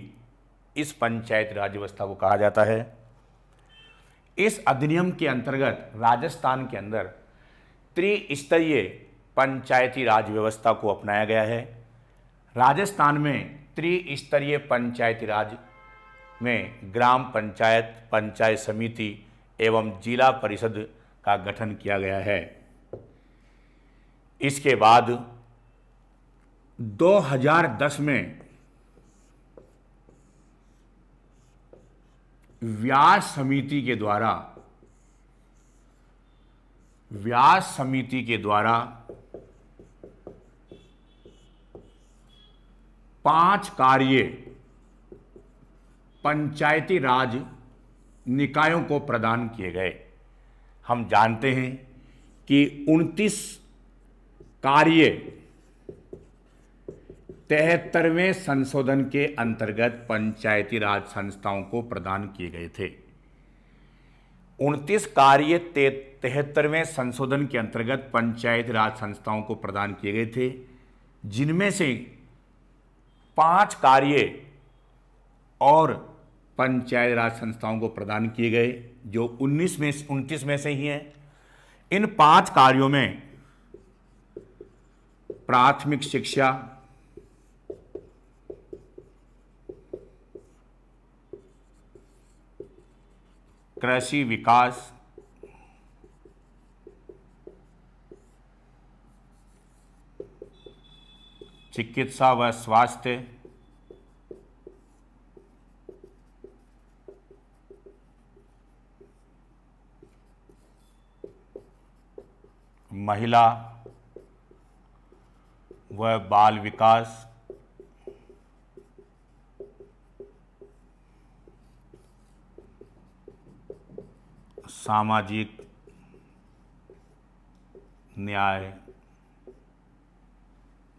Speaker 1: इस पंचायती राज व्यवस्था को कहा जाता है। इस अधिनियम के अंतर्गत राजस्थान के अंदर त्रिस्तरीय पंचायती राज व्यवस्था को अपनाया गया है। राजस्थान में त्रिस्तरीय पंचायती राज में ग्राम पंचायत, पंचायत समिति एवं जिला परिषद का गठन किया गया है। इसके बाद 2010 में व्यास समिति के द्वारा 5 कार्य पंचायती राज निकायों को प्रदान किए गए। हम जानते हैं कि 29 कार्य 73वें संशोधन के अंतर्गत पंचायती राज संस्थाओं को प्रदान किए गए थे। 29 कार्य 73वें संशोधन के अंतर्गत पंचायती राज संस्थाओं को प्रदान किए गए थे, जिनमें से 5 कार्य और पंचायत राज संस्थाओं को प्रदान किए गए, जो 29 में से ही हैं। इन 5 कार्यों में प्राथमिक शिक्षा, कृषि विकास, चिकित्सा व स्वास्थ्य, महिला व बाल विकास, सामाजिक न्याय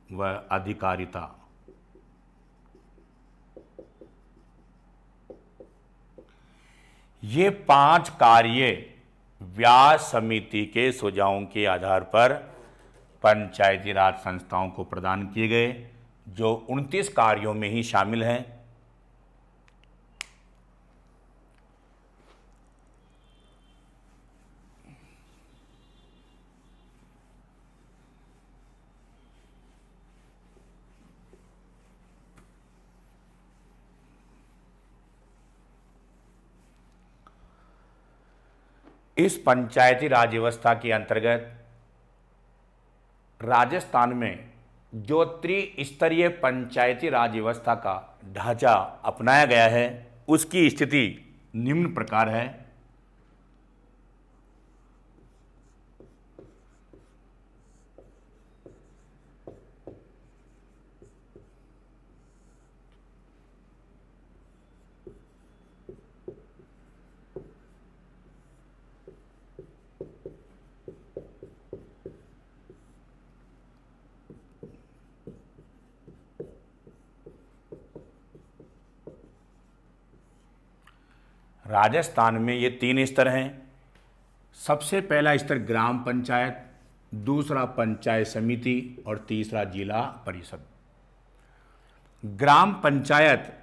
Speaker 1: व अधिकारिता। ये 5 कार्य व्यास समिति के सुझावों के आधार पर पंचायती राज संस्थाओं को प्रदान किए गए, जो 29 कार्यों में ही शामिल हैं। इस पंचायती राज व्यवस्था के अंतर्गत राजस्थान में जो त्रिस्तरीय पंचायती राज व्यवस्था का ढांचा अपनाया गया है, उसकी स्थिति निम्न प्रकार है। राजस्थान में ये 3 स्तर हैं। सबसे पहला स्तर ग्राम पंचायत, दूसरा पंचायत समिति और तीसरा जिला परिषद। ग्राम पंचायत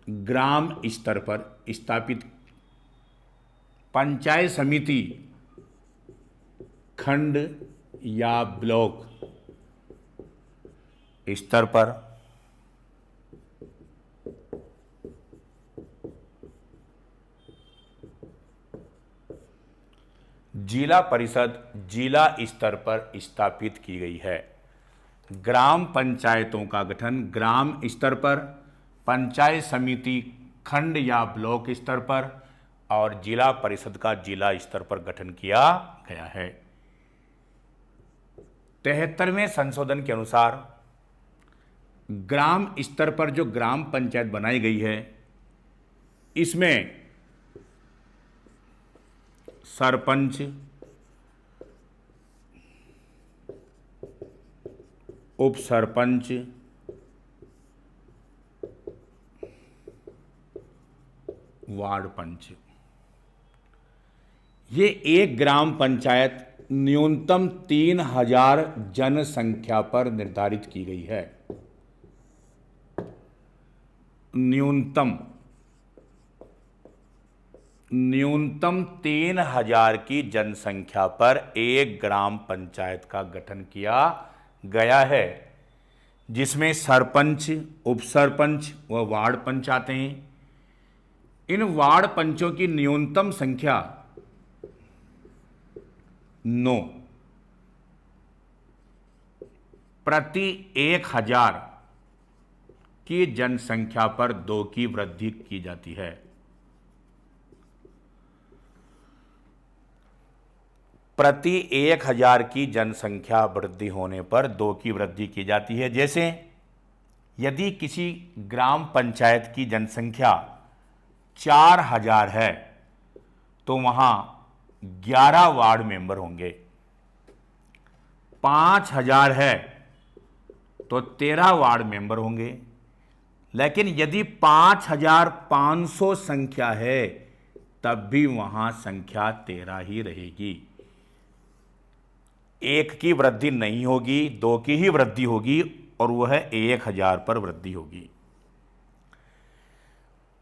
Speaker 1: ग्राम स्तर पर स्थापित, पंचायत समिति खंड या ब्लॉक स्तर पर, जिला परिषद जिला स्तर पर स्थापित की गई है। ग्राम पंचायतों का गठन ग्राम स्तर पर, पंचायत समिति खंड या ब्लॉक स्तर पर और जिला परिषद का जिला स्तर पर गठन किया गया है। 73वें संशोधन के अनुसार ग्राम स्तर पर जो ग्राम पंचायत बनाई गई है, इसमें सरपंच, उप सरपंच, वार्ड पंच, ये एक ग्राम पंचायत न्यूनतम 3000 जनसंख्या पर निर्धारित की गई है। न्यूनतम 3000 की जनसंख्या पर एक ग्राम पंचायत का गठन किया गया है, जिसमें सरपंच, उप सरपंच व वार्ड पंच आते हैं। इन वार्ड पंचों की न्यूनतम संख्या 9 प्रति 1000 की जनसंख्या पर 2 की वृद्धि की जाती है। प्रति 1000 की जनसंख्या वृद्धि होने पर 2 की वृद्धि की जाती है। जैसे यदि किसी ग्राम पंचायत की जनसंख्या 4000 है तो वहां 11 वार्ड मेंबर होंगे। 5000 है तो 13 वार्ड मेंबर होंगे। लेकिन यदि 5500 संख्या है तब भी वहां संख्या 13 ही रहेगी। 1 की वृद्धि नहीं होगी, 2 की ही वृद्धि होगी और वह 1000 पर वृद्धि होगी।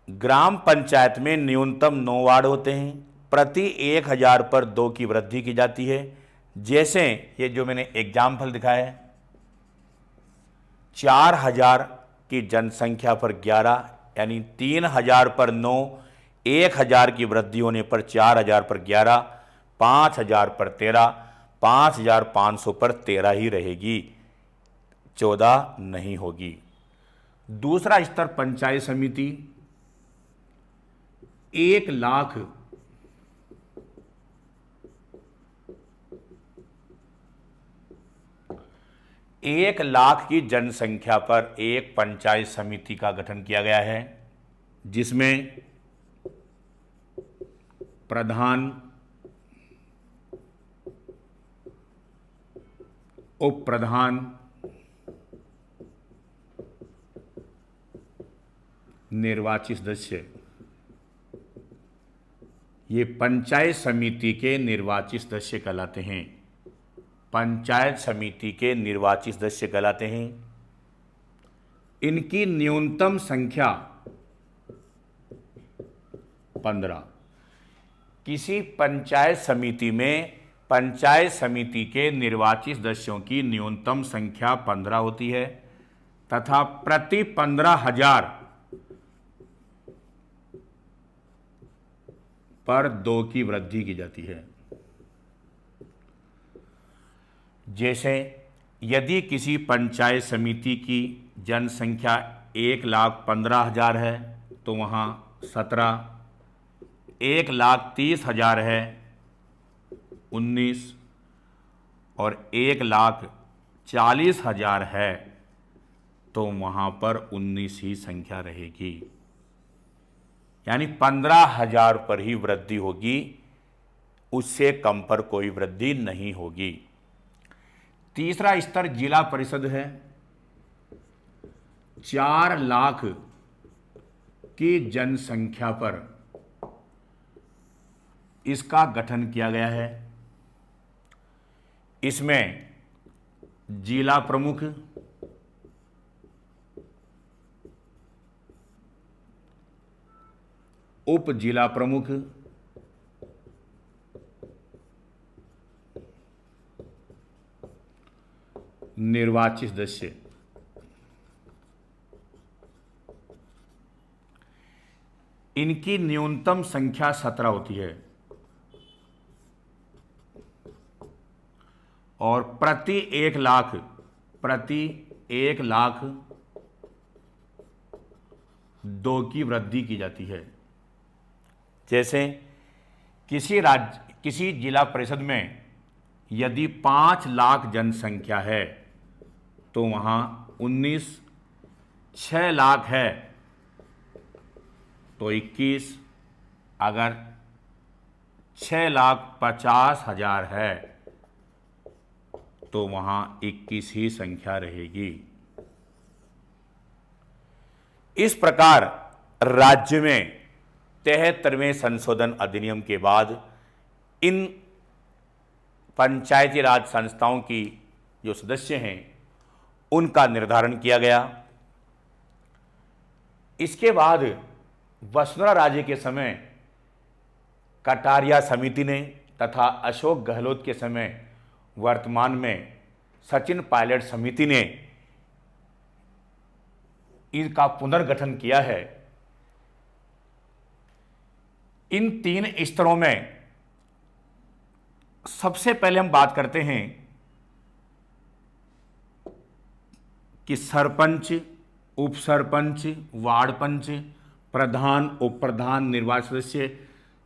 Speaker 1: ग्राम पंचायत में न्यूनतम 9 वार्ड होते हैं। प्रति 1000 पर 2 की वृद्धि की जाती है। जैसे ये जो मैंने एग्जाम्पल दिखाया है, 4000 की जनसंख्या पर 11 यानी 3000 पर 9, 1000 की वृद्धि होने पर 4000 पर 11, 5000 पर 13, 5500 पर 13 ही रहेगी, 14 नहीं होगी। दूसरा स्तर पंचायत समिति 1 लाख की जनसंख्या पर एक पंचायत समिति का गठन किया गया है, जिसमें प्रधान, उप प्रधान, निर्वाचित सदस्य, ये पंचायत समिति के निर्वाचित सदस्य कहलाते हैं। पंचायत समिति के निर्वाचित सदस्य कहलाते हैं। इनकी न्यूनतम संख्या 15। किसी पंचायत समिति में पंचायत समिति के निर्वाचित सदस्यों की न्यूनतम संख्या 15 होती है तथा प्रति 15,000 पर 2 की वृद्धि की जाती है। जैसे यदि किसी पंचायत समिति की जनसंख्या 1,15,000 है तो वहाँ 17, 1,30,000 है 19 और 1,40,000 है तो वहाँ पर 19 ही संख्या रहेगी, यानी 15,000 पर ही वृद्धि होगी, उससे कम पर कोई वृद्धि नहीं होगी। तीसरा स्तर जिला परिषद है। 4 लाख की जनसंख्या पर इसका गठन किया गया है। इसमें जिला प्रमुख, उप जिला प्रमुख, निर्वाचित सदस्य, इनकी न्यूनतम संख्या 17 होती है और प्रति 1 लाख 2 की वृद्धि की जाती है। जैसे किसी जिला परिषद में यदि 5 लाख जनसंख्या है तो वहाँ 6 लाख है तो 21, अगर 6,50,000 है तो वहाँ 21 ही संख्या रहेगी। इस प्रकार राज्य में 73वें संशोधन अधिनियम के बाद इन पंचायती राज संस्थाओं की जो सदस्य हैं उनका निर्धारण किया गया। इसके बाद वसुंधरा राजे के समय कटारिया समिति ने तथा अशोक गहलोत के समय वर्तमान में सचिन पायलट समिति ने इनका पुनर्गठन किया है। इन 3 स्तरों में सबसे पहले हम बात करते हैं कि सरपंच, उप सरपंच, वार्ड पंच, प्रधान, उप प्रधान, निर्वाचित सदस्य,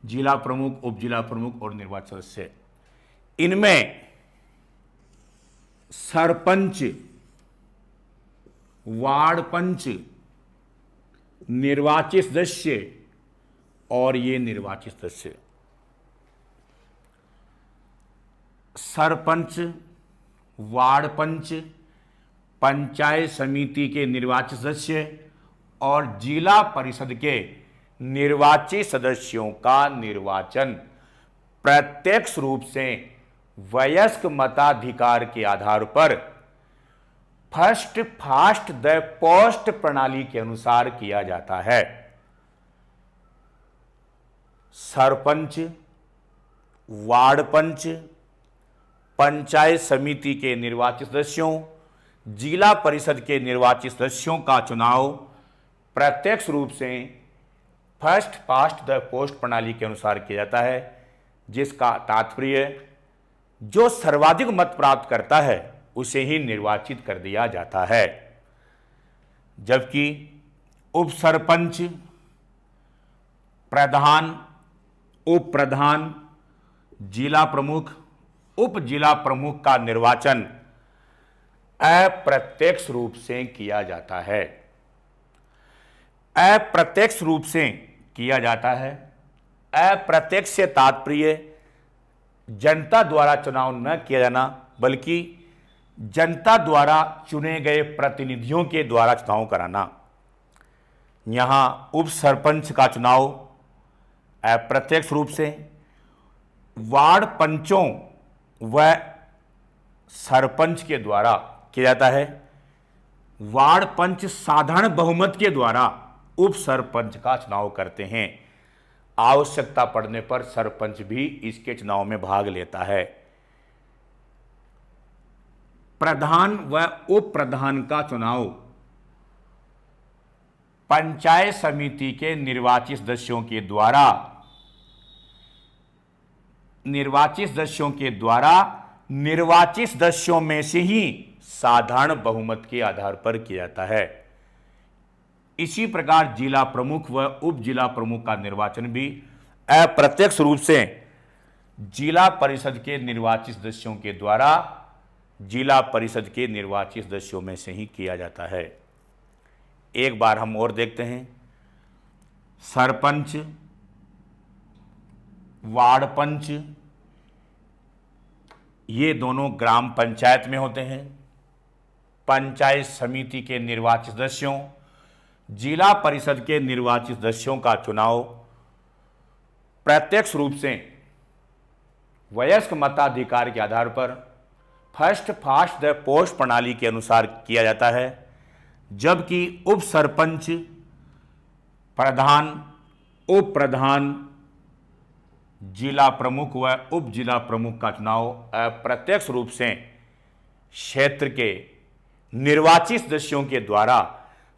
Speaker 1: जिला प्रमुख, उप जिला प्रमुख और निर्वाचित सदस्य। इनमें सरपंच, वार्ड पंच, निर्वाचित सदस्य और ये निर्वाचित सदस्य, सरपंच, वार्ड पंच, पंचायत समिति के निर्वाचित सदस्य और जिला परिषद के निर्वाचित सदस्यों का निर्वाचन प्रत्यक्ष रूप से वयस्क मताधिकार के आधार पर फर्स्ट फास्ट द पोस्ट प्रणाली के अनुसार किया जाता है। सरपंच, वार्ड पंच, पंचायत समिति के निर्वाचित सदस्यों, जिला परिषद के निर्वाचित सदस्यों का चुनाव प्रत्यक्ष रूप से फर्स्ट पास्ट द पोस्ट प्रणाली के अनुसार किया जाता है, जिसका तात्पर्य जो सर्वाधिक मत प्राप्त करता है उसे ही निर्वाचित कर दिया जाता है। जबकि उप सरपंच, प्रधान, उप प्रधान, जिला प्रमुख, उप जिला प्रमुख का निर्वाचन अप्रत्यक्ष रूप से किया जाता है। अप्रत्यक्ष रूप से किया जाता है। अप्रत्यक्ष से तात्पर्य जनता द्वारा चुनाव न किया जाना, बल्कि जनता द्वारा चुने गए प्रतिनिधियों के द्वारा चुनाव कराना। यहां उप सरपंच का चुनाव अप्रत्यक्ष रूप से, वार्ड पंचों व सरपंच के द्वारा किया जाता है। वार्ड पंच साधारण बहुमत के द्वारा उप सरपंच का चुनाव करते हैं। आवश्यकता पड़ने पर सरपंच भी इसके चुनाव में भाग लेता है। प्रधान व उप प्रधान का चुनाव पंचायत समिति के निर्वाचित सदस्यों के द्वारा निर्वाचित सदस्यों में से ही साधारण बहुमत के आधार पर किया जाता है। इसी प्रकार जिला प्रमुख व उप जिला प्रमुख का निर्वाचन भी अप्रत्यक्ष रूप से जिला परिषद के निर्वाचित सदस्यों के द्वारा जिला परिषद के निर्वाचित सदस्यों में से ही किया जाता है। एक बार हम और देखते हैं। सरपंच, वार्ड पंच, ये दोनों ग्राम पंचायत में होते हैं। पंचायत समिति के निर्वाचित सदस्यों, जिला परिषद के निर्वाचित सदस्यों का चुनाव प्रत्यक्ष रूप से वयस्क मताधिकार के आधार पर फर्स्ट फास्ट द पोस्ट प्रणाली के अनुसार किया जाता है, जबकि उप सरपंच, प्रधान, उप प्रधान, जिला प्रमुख व उप जिला प्रमुख का चुनाव अप्रत्यक्ष रूप से क्षेत्र के निर्वाचित सदस्यों के द्वारा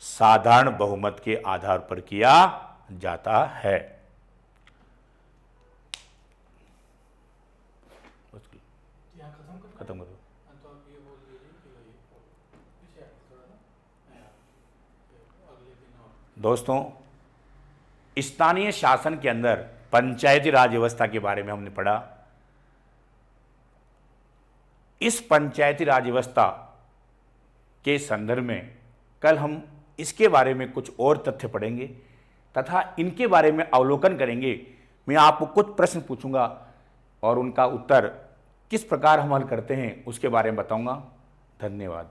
Speaker 1: साधारण बहुमत के आधार पर किया जाता है। खत्म करो। दोस्तों, स्थानीय शासन के अंदर पंचायती राज व्यवस्था के बारे में हमने पढ़ा। इस पंचायती राज व्यवस्था के संदर्भ में कल हम इसके बारे में कुछ और तथ्य पढ़ेंगे तथा इनके बारे में अवलोकन करेंगे। मैं आपको कुछ प्रश्न पूछूंगा और उनका उत्तर किस प्रकार हम हल करते हैं उसके बारे में बताऊंगा। धन्यवाद।